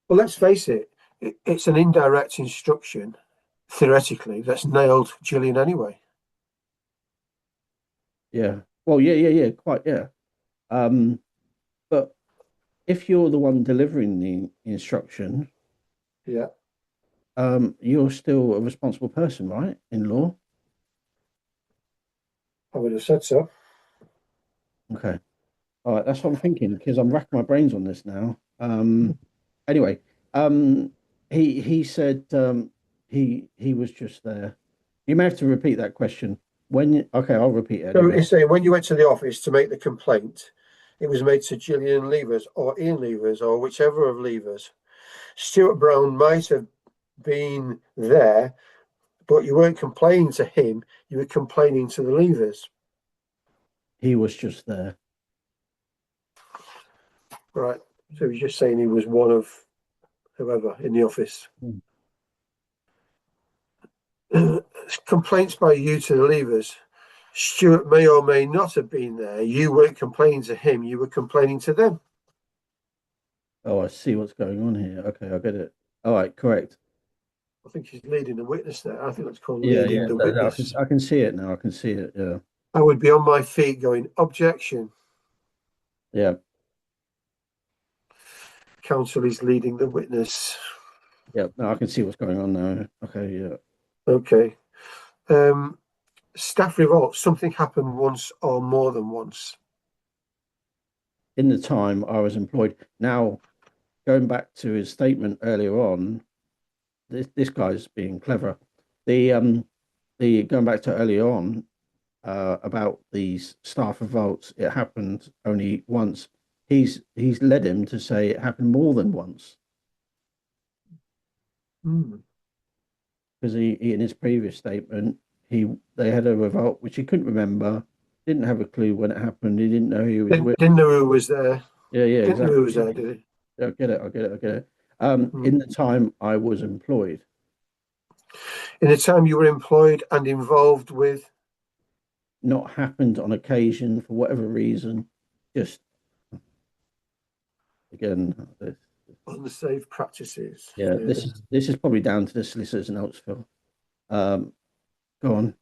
Well, let's face it, it's an indirect instruction theoretically, that's nailed Gillian anyway. Yeah. Well, yeah. Quite, yeah. But if you're the one delivering the instruction, Yeah, you're still a responsible person, right? In law. I would have said so. Okay. All right. That's what I'm thinking because I'm racking my brains on this now. Anyway, he said he was just there. You may have to repeat that question. Okay, I'll repeat it So anyway. he's saying when you went to the office to make the complaint, it was made to Gillian Leivers or Ian Leivers or whichever of Leivers. Stuart Brown might have been there, but you weren't complaining to him, you were complaining to the Leivers. He was just there. Right. So he's just saying he was one of whoever in the office. Complaints by you to the Leivers. Stuart may or may not have been there. You weren't complaining to him, you were complaining to them. Oh, I see what's going on here. Okay, I get it. All right, correct. I think he's leading the witness there. I think that's called Yeah, leading yeah. the witness. I can see it now. I can see it. Yeah. I would be on my feet going, objection. Yeah. Counsel is leading the witness. Yeah. No, I can see what's going on now. Okay, yeah. Okay. Staff revolt. Something happened once or more than once. In the time I was employed. Now, going back to his statement earlier on, this guy's being clever. The going back to earlier on about these staff revolts, it happened only once. He's led him to say it happened more than once. Because he in his previous statement, they had a revolt which he couldn't remember, didn't have a clue when it happened. He didn't know who he was with. Didn't know who was there. Yeah, Didn't exactly. know who was there, did he? I get it. In the time I was employed. In the time you were employed and involved with? Not happened on occasion for whatever reason. Just again, Unsafe practices. yeah. This is probably down to the solicitor's notes, Phil. Go on.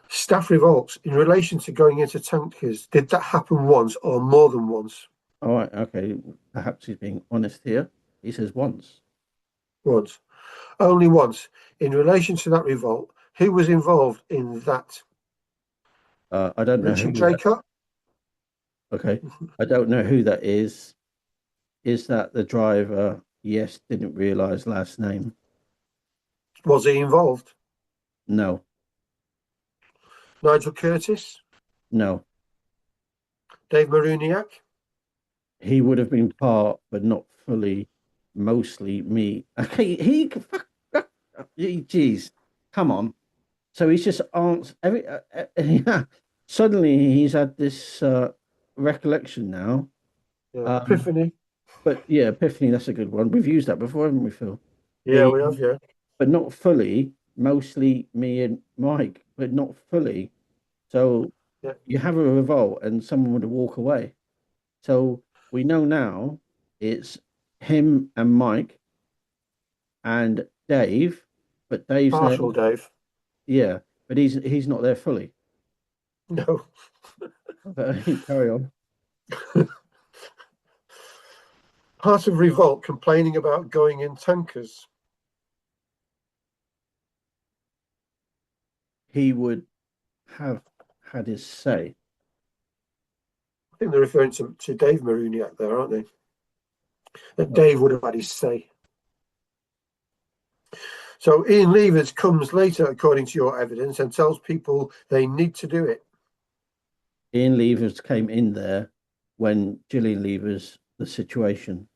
Staff revolts in relation to going into tankers. Did that happen once or more than once? All right, okay. Perhaps he's being honest here. He says once. Once. Only once. In relation to that revolt, who was involved in that? I don't know who Draycott? Okay. I don't know who that is. Is that the driver? Yes, didn't realise last name. Was he involved? No. Nigel Curtis? No. Dave Maruniak? He would have been part, but not fully, mostly me. Okay, geez, come on. So he's just answered suddenly he's had this recollection now. Yeah, epiphany. But yeah, epiphany, that's a good one. We've used that before, haven't we, Phil? Yeah, we have, yeah. But not fully, mostly me and Mike, but not fully. So you have a revolt and someone would walk away. So we know now it's him and Mike and Dave, but Dave's partial there. Dave. Yeah, but he's not there fully. No. But carry on. Part of revolt complaining about going in tankers. He would have had his say. I think they're referring to Dave Maruniak there, aren't they? That Dave would have had his say. So Ian Leivers comes later, according to your evidence, and tells people they need to do it. Ian Leivers came in there when Gillian Leivers, the situation.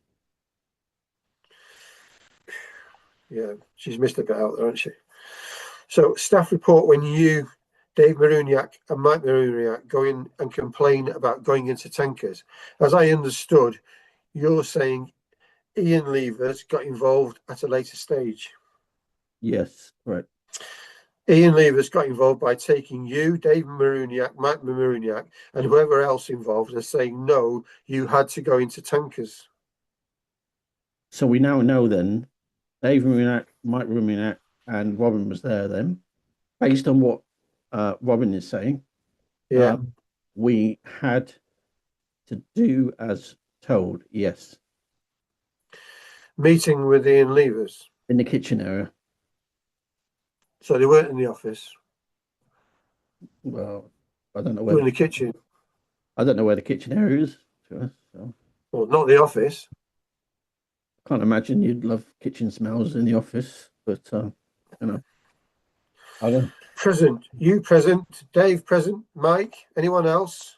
Yeah, she's missed a bit out there, hasn't she? So staff report when you, Dave Maruniak and Mike Maruniak, go in and complain about going into tankers. As I understood, you're saying Ian Leivers got involved at a later stage. Yes, correct. Ian Leivers got involved by taking you, Dave Maruniak, Mike Maruniak, and whoever else involved and saying, no, you had to go into tankers. So we now know then, Dave Maruniak, Mike Maruniak, and Robin was there then. Based on what Robin is saying, Yeah. we had to do as told. Yes, Meeting with Ian Leivers. in the kitchen area. So they weren't in the office. Well, I don't know They were where in the kitchen. I don't know where the kitchen area is. So Well, not the office. can't imagine you'd love kitchen smells in the office, but you know, I don't. Present. You present. Dave present. Mike. Anyone else?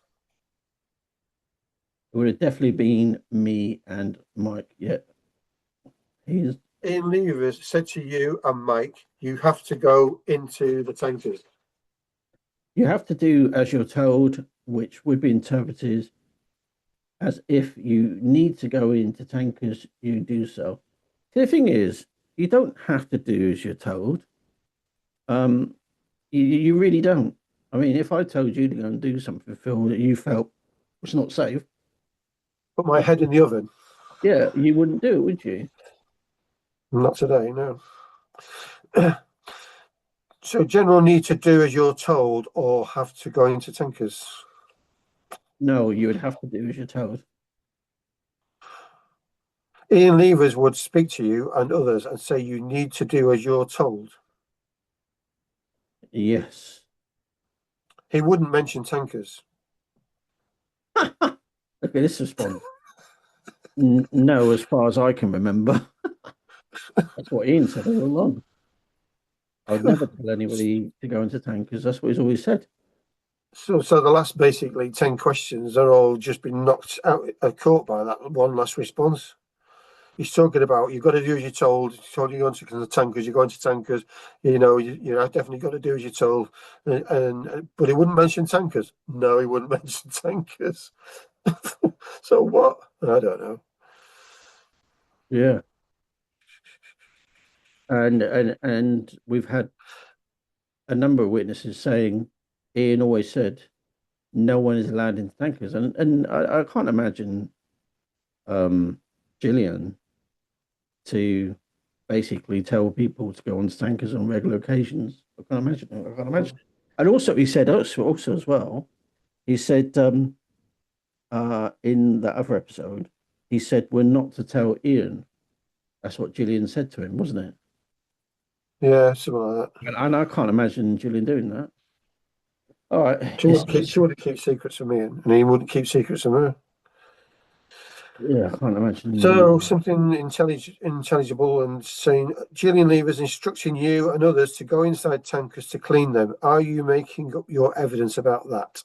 It would have definitely been me and Mike. Yeah, he's Ian Leivers said to you and Mike, you have to go into the tankers. you have to do as you're told, which would be interpreted as if you need to go into tankers, you do so. The thing is, you don't have to do as you're told. You really don't. I mean, if I told you to go and do something, Phil, that you felt was not safe, Put my head in the oven. yeah, you wouldn't do it, would you? Not today, no. So general need to do as you're told or have to go into tankers. No, you would have to do as you're told. Ian Leivers would speak to you and others and say you need to do as you're told. Yes. He wouldn't mention tankers. Look at this response. No, as far as I can remember. That's what Ian said all along. I would never tell anybody to go into tankers. That's what he's always said. So the last basically 10 questions are all just been knocked out of court by that one last response. He's talking about you've got to do as you're told. He's told you go into the tankers, you're going to tankers. You know, you've definitely got to do as you're told. But he wouldn't mention tankers. No, he wouldn't mention tankers. So what? I don't know. Yeah. And we've had a number of witnesses saying Ian always said no one is allowed into tankers, and I can't imagine Gillian to basically tell people to go on tankers on regular occasions. I can't imagine. And also he said also as well, he said in that other episode, he said we're not to tell Ian. That's what Gillian said to him, wasn't it? Yeah, something like that. And I can't imagine Gillian doing that. All right. She wouldn't keep secrets from Ian, and he wouldn't keep secrets from her. Yeah, I can't imagine. So something intelligible and saying Gillian Leivers instructing you and others to go inside tankers to clean them. Are you making up your evidence about that?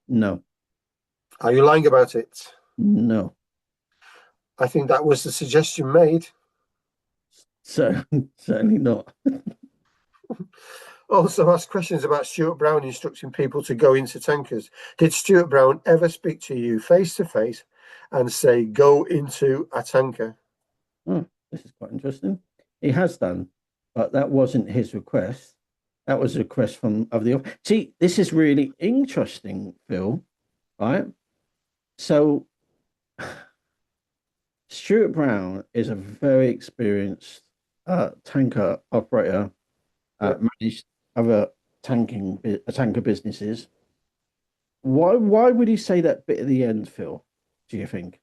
No. Are you lying about it? No. I think that was the suggestion made. So certainly not. Also ask questions about Stuart Brown instructing people to go into tankers. Did Stuart Brown ever speak to you face to face and say, go into a tanker? Oh, this is quite interesting. He has done, but that wasn't his request. That was a request of the office. See, this is really interesting, Phil, right? So Stuart Brown is a very experienced tanker operator, managed other tanker businesses. Why would he say that bit at the end, Phil? Do you think?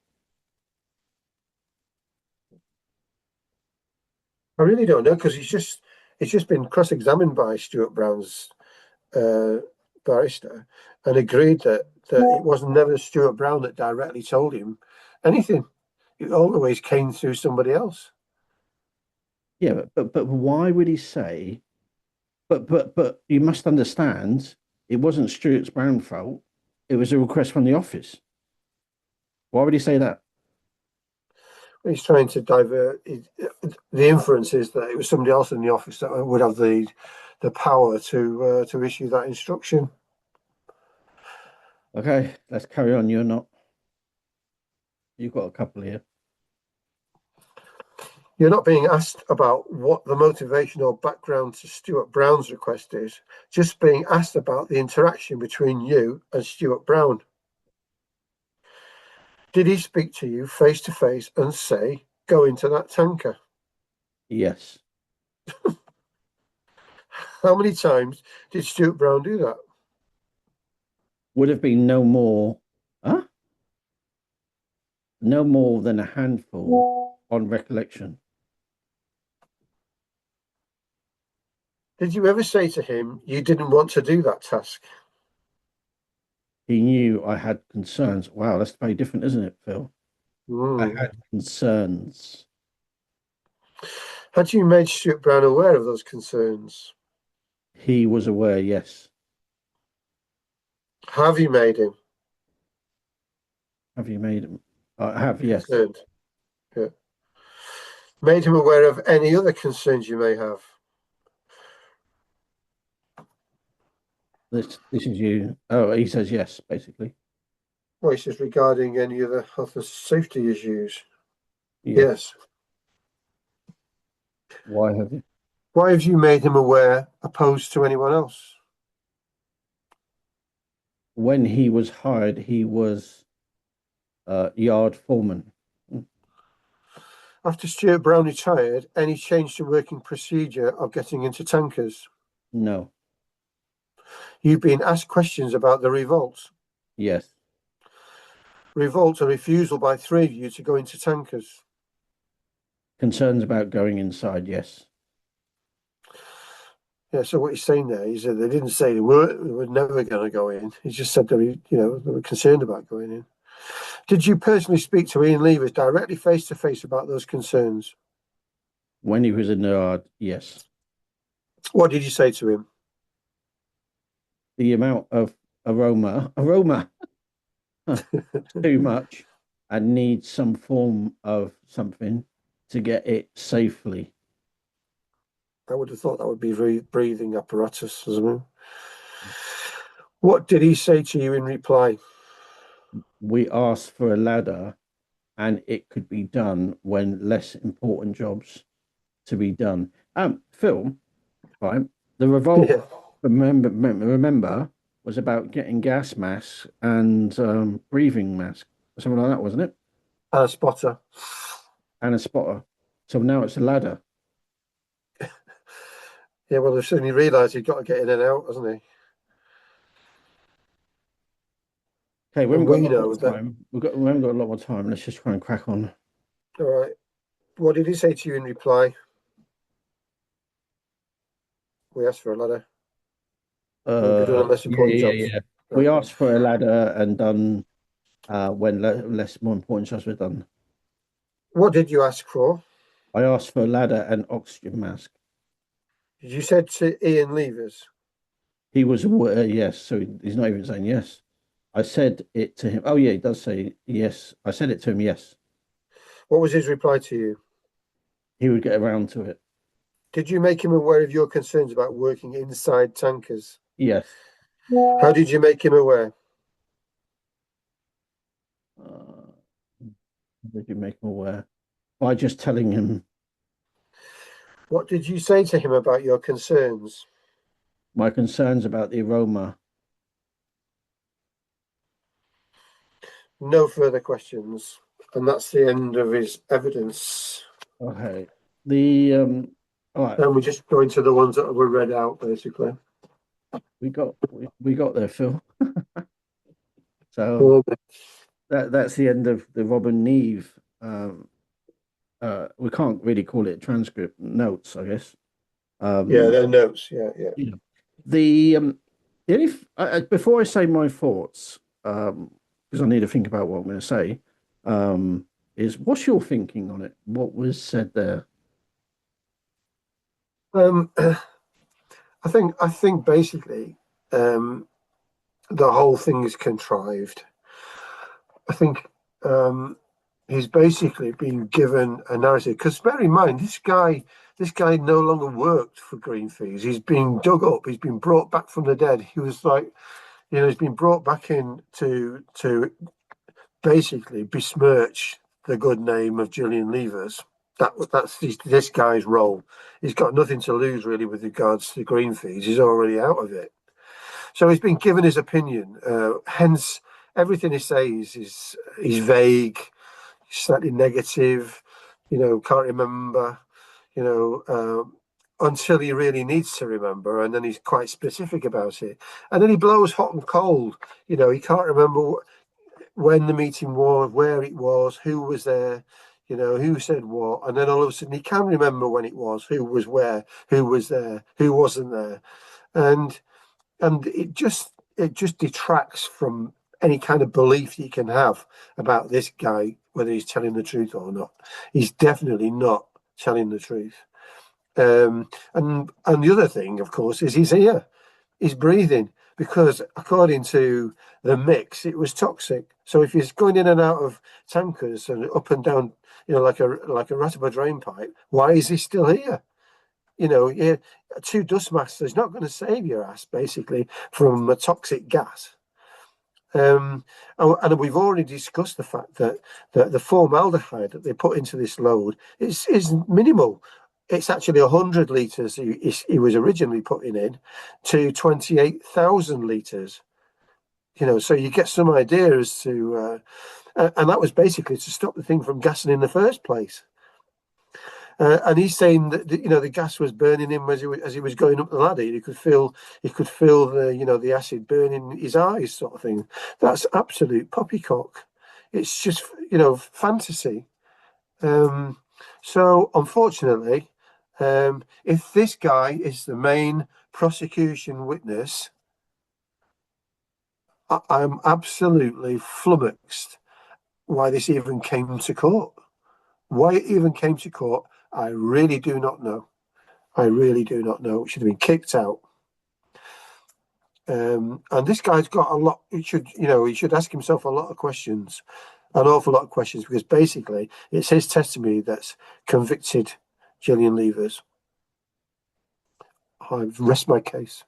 I really don't know, because he's just been cross-examined by Stuart Brown's barrister and agreed that it was never Stuart Brown that directly told him anything. It always came through somebody else. Yeah, but why would he say? But you must understand, it wasn't Stuart Brown's fault. It was a request from the office. Why would he say that? He's trying to divert. The inference is that it was somebody else in the office that would have the power to issue that instruction. Okay, let's carry on. You're not. You've got a couple here. You're not being asked about what the motivation or background to Stuart Brown's request is, just being asked about the interaction between you and Stuart Brown. Did he speak to you face to face and say, go into that tanker? Yes. How many times did Stuart Brown do that? Would have been no more, huh? No more than a handful on recollection. Did you ever say to him you didn't want to do that task? He knew I had concerns. Wow, that's very different, isn't it, Phil? I had concerns. Had you made Stuart Brown aware of those concerns? He was aware, yes. Have you made him Have you made him? I have, yes. concerned? Yeah. Made him aware of any other concerns you may have? This is you. Oh, he says yes, basically. Well, he says regarding any other health and safety issues. Yeah. Yes. Why have you? Why have you made him aware opposed to anyone else? When he was hired, he was yard foreman. After Stuart Brown retired, any change to working procedure of getting into tankers? No. You've been asked questions about the revolt. Yes. Revolt, a refusal by 3 of you to go into tankers. Concerns about going inside, yes. Yeah, so what he's saying there is that they didn't say they were never going to go in. He just said they were concerned about going in. Did you personally speak to Ian Leivers directly face to face about those concerns? When he was in the yard, yes. What did you say to him? The amount of aroma, too much, and need some form of something to get it safely. I would have thought that would be breathing apparatus, isn't it? What did he say to you in reply? We asked for a ladder, and it could be done when less important jobs to be done. Phil, right? The revolt. Yeah. Remember, was about getting gas masks and breathing masks, something like that, wasn't it? A spotter. And a spotter. So now it's a ladder. Yeah, well, they've suddenly realised he's got to get in and out, hasn't he? Okay, we And haven't got we a lot know more that. time. We haven't got a lot more time. Let's just try and crack on. All right. What did he say to you in reply? We asked for a ladder. We've done a less important jobs. Yeah. We asked for a ladder and done when more important jobs were done. What did you ask for? I asked for a ladder and oxygen mask. You said to Ian Leivers. He was aware, yes. So he's not even saying yes. I said it to him. Oh yeah, he does say yes. I said it to him, yes. What was his reply to you? He would get around to it. Did you make him aware of your concerns about working inside tankers? Yes. How did you make him aware? Did you make him aware? By just telling him. What did you say to him about your concerns? My concerns about the aroma. No further questions. And that's the end of his evidence. Okay. The all right. And we're just going to the ones that were read out, basically. We got there, Phil. So that's the end of the Robin Neave. We can't really call it transcript, notes, I guess. Yeah, they're notes. Yeah. The only before I say my thoughts, because I need to think about what I'm going to say, is what's your thinking on it? What was said there? I think basically the whole thing is contrived. I think he's basically been given a narrative. Because bear in mind, this guy no longer worked for Greenfeeds. He's been dug up. He's been brought back from the dead. He was like, he's been brought back in to basically besmirch the good name of Gillian Leivers. That's this guy's role. He's got nothing to lose really with regards to Greenfeeds. He's already out of it. So he's been given his opinion. Hence, everything he says is vague, slightly negative. Can't remember. until he really needs to remember, and then he's quite specific about it. And then he blows hot and cold. He can't remember when the meeting was, where it was, who was there, who said what. And then all of a sudden he can remember when it was, who was where, who was there, who wasn't there. And it just detracts from any kind of belief you can have about this guy, whether he's telling the truth or not. He's definitely not telling the truth. And the other thing, of course, is he's here, he's breathing, because according to the mix, it was toxic. So if he's going in and out of tankers and up and down, like a rat up a drain pipe, why is he still here? 2 dust masks is not going to save your ass, basically, from a toxic gas. And we've already discussed the fact that the formaldehyde that they put into this load is minimal. It's actually 100 litres he was originally putting in to 28,000 litres. So you get some idea as to, and that was basically to stop the thing from gassing in the first place. And he's saying that the gas was burning him as he was going up the ladder. He could feel the acid burning his eyes, sort of thing. That's absolute poppycock. It's just fantasy. So unfortunately, if this guy is the main prosecution witness, I'm absolutely flummoxed why this even came to court. Why it even came to court, I really do not know. I really do not know. It should have been kicked out. And this guy's got a lot. He should ask himself a lot of questions, an awful lot of questions, because basically it's his testimony that's convicted Gillian Leivers. I rest my case.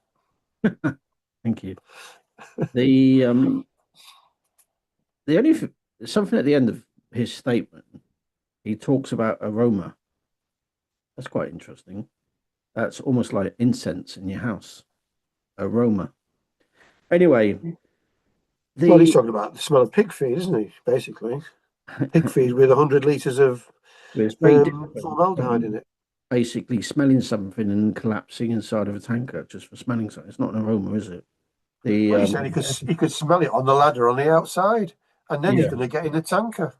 Thank you. The only something at the end of his statement, he talks about aroma. That's quite interesting. That's almost like incense in your house. Aroma. Anyway, Well, he's talking about the smell of pig feed, isn't he? Basically, pig feed with 100 litres of formaldehyde in it. Basically, smelling something and collapsing inside of a tanker just for smelling something. It's not an aroma, is it? Well, he said he could smell it on the ladder on the outside, and then he's going to get in the tanker.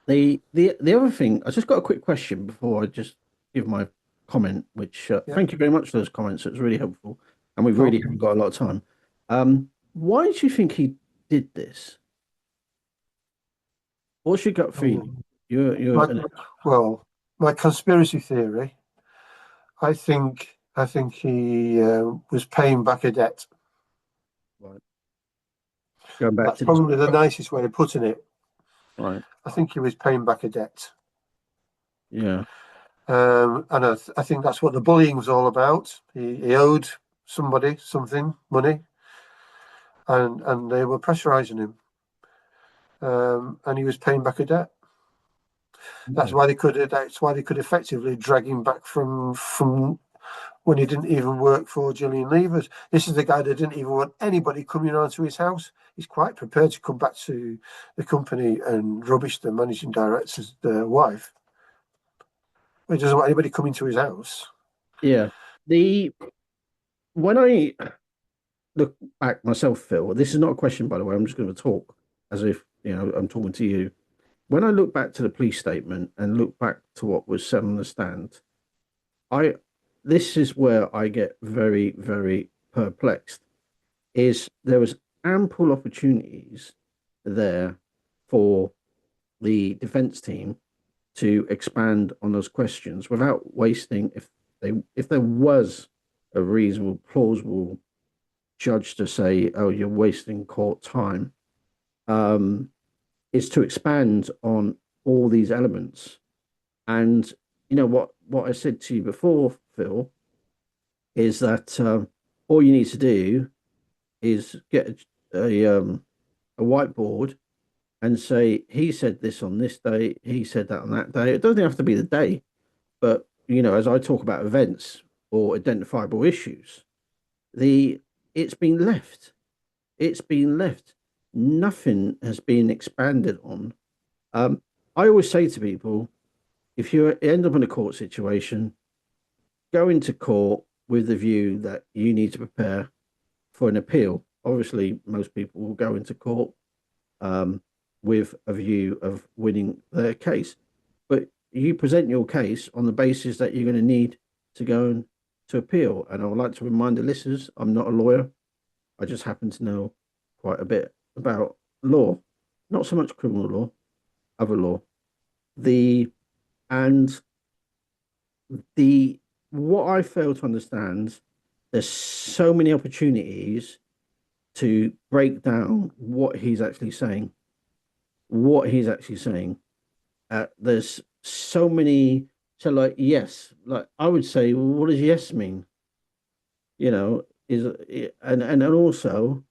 The other thing, I just got a quick question before I just give my comment, which thank you very much for those comments. It was really helpful, and we've really got a lot of time. Why do you think he did this? What's your gut feeling? My conspiracy theory. I think he was paying back a debt. Right. Going back That's probably the nicest way of putting it. Right. I think he was paying back a debt. Yeah. And I think that's what the bullying was all about. He owed somebody money, and they were pressurizing him. And he was paying back a debt. That's why they could effectively drag him back from when he didn't even work for Gillian Leivers. This is the guy that didn't even want anybody coming around to his house. He's quite prepared to come back to the company and rubbish the managing director's wife. He doesn't want anybody coming to his house. Yeah. When I look back myself, Phil, this is not a question, by the way. I'm just going to talk as if I'm talking to you. When I look back to the police statement and look back to what was said on the stand, this is where I get very, very perplexed. There was ample opportunities there for the defense team to expand on those questions without wasting, if there was a reasonable, plausible judge to say, oh, you're wasting court time, is to expand on all these elements. And what I said to you before, Phil, is that all you need to do is get a whiteboard and say, he said this on this day, he said that on that day. It doesn't have to be the day, but as I talk about events or identifiable issues, it's been left. Nothing has been expanded on. I always say to people, if you end up in a court situation, go into court with the view that you need to prepare for an appeal. Obviously, most people will go into court with a view of winning their case, but you present your case on the basis that you're going to need to go to appeal. And I would like to remind the listeners, I'm not a lawyer. I just happen to know quite a bit about law, not so much criminal law, other law. What I fail to understand, there's so many opportunities to break down what he's actually saying. There's so many. So, like, yes, like I would say, well, what does yes mean? And also,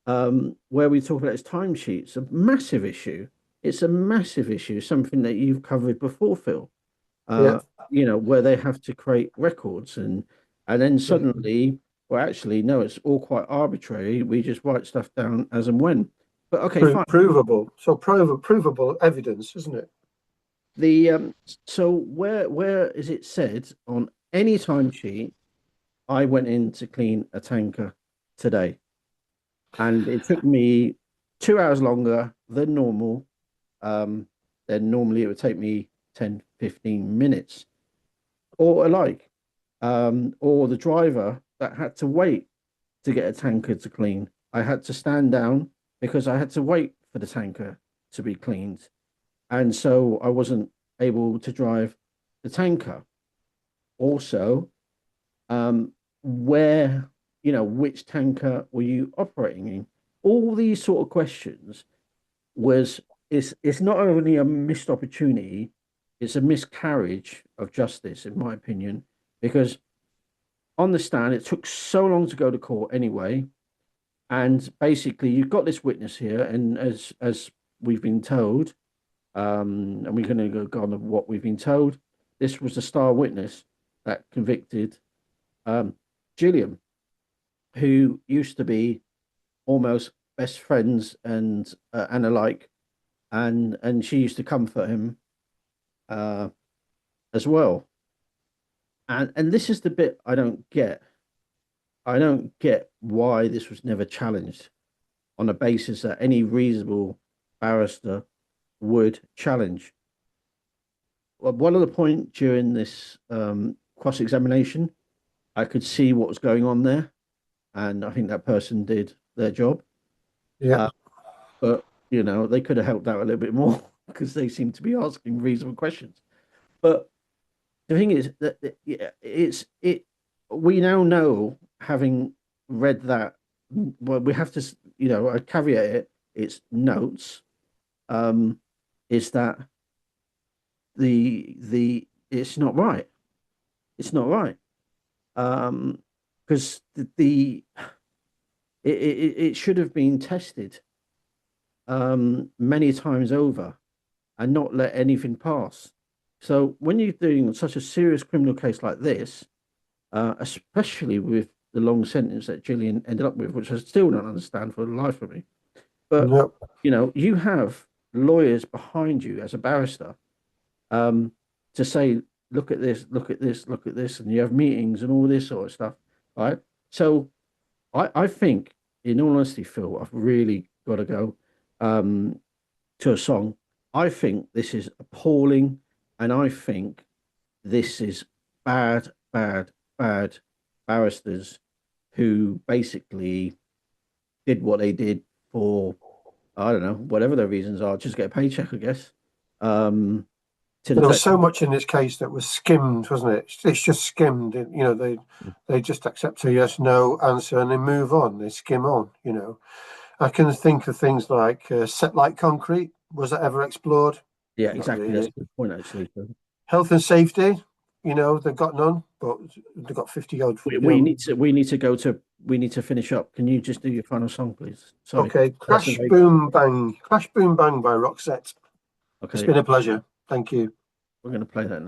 where we talk about his timesheets, a massive issue. It's a massive issue, something that you've covered before, Phil. Where they have to create records and then suddenly, well, actually, no, it's all quite arbitrary. We just write stuff down as and when. But okay, fine. Provable. So provable evidence, isn't it? So where is it said on any timesheet, I went in to clean a tanker today, and it took me 2 hours longer than normal. Then normally it would take me 10, 15 minutes or alike. Or the driver that had to wait to get a tanker to clean. I had to stand down because I had to wait for the tanker to be cleaned. And so I wasn't able to drive the tanker. Also, which tanker were you operating in? All these sort of questions it's not only a missed opportunity, it's a miscarriage of justice, in my opinion, because on the stand, it took so long to go to court anyway. And basically, you've got this witness here, and as we've been told, and we're going to go on to what we've been told, this was the star witness that convicted Gillian, who used to be almost best friends and alike, and she used to comfort him as well. And this is the bit I don't get. I don't get why this was never challenged on the basis that any reasonable barrister would challenge. Well, one of the point during this cross-examination, I could see what was going on there, and I think that person did their job. Yeah. But, they could have helped out a little bit more because they seem to be asking reasonable questions. But the thing is that we now know, having read that, well, we have to, I caveat it, it's notes, is that it's not right. It's not right. Because it should have been tested many times over and not let anything pass. So when you're doing such a serious criminal case like this, especially with the long sentence that Gillian ended up with, which I still don't understand for the life of me, but you have lawyers behind you as a barrister to say, look at this, look at this, look at this, and you have meetings and all this sort of stuff, right? So I think, in all honesty, Phil, I've really got to go to a song. I think this is appalling, and I think this is bad barristers who basically did what they did for, I don't know, whatever their reasons are, just get a paycheck, I guess. There was so much in this case that was skimmed, wasn't it? It's just skimmed. They just accept a yes, no answer and they move on. They skim on. I can think of things like set like concrete. Was that ever explored? Yeah, exactly. That's a good point, actually. Health and safety. They've got none, but they've got 50 odd. We need to finish up. Can you just do your final song, please? Sorry. Okay. Crash Boom Bang by Roxette. Okay. It's been a pleasure. Thank you. We're going to play that now.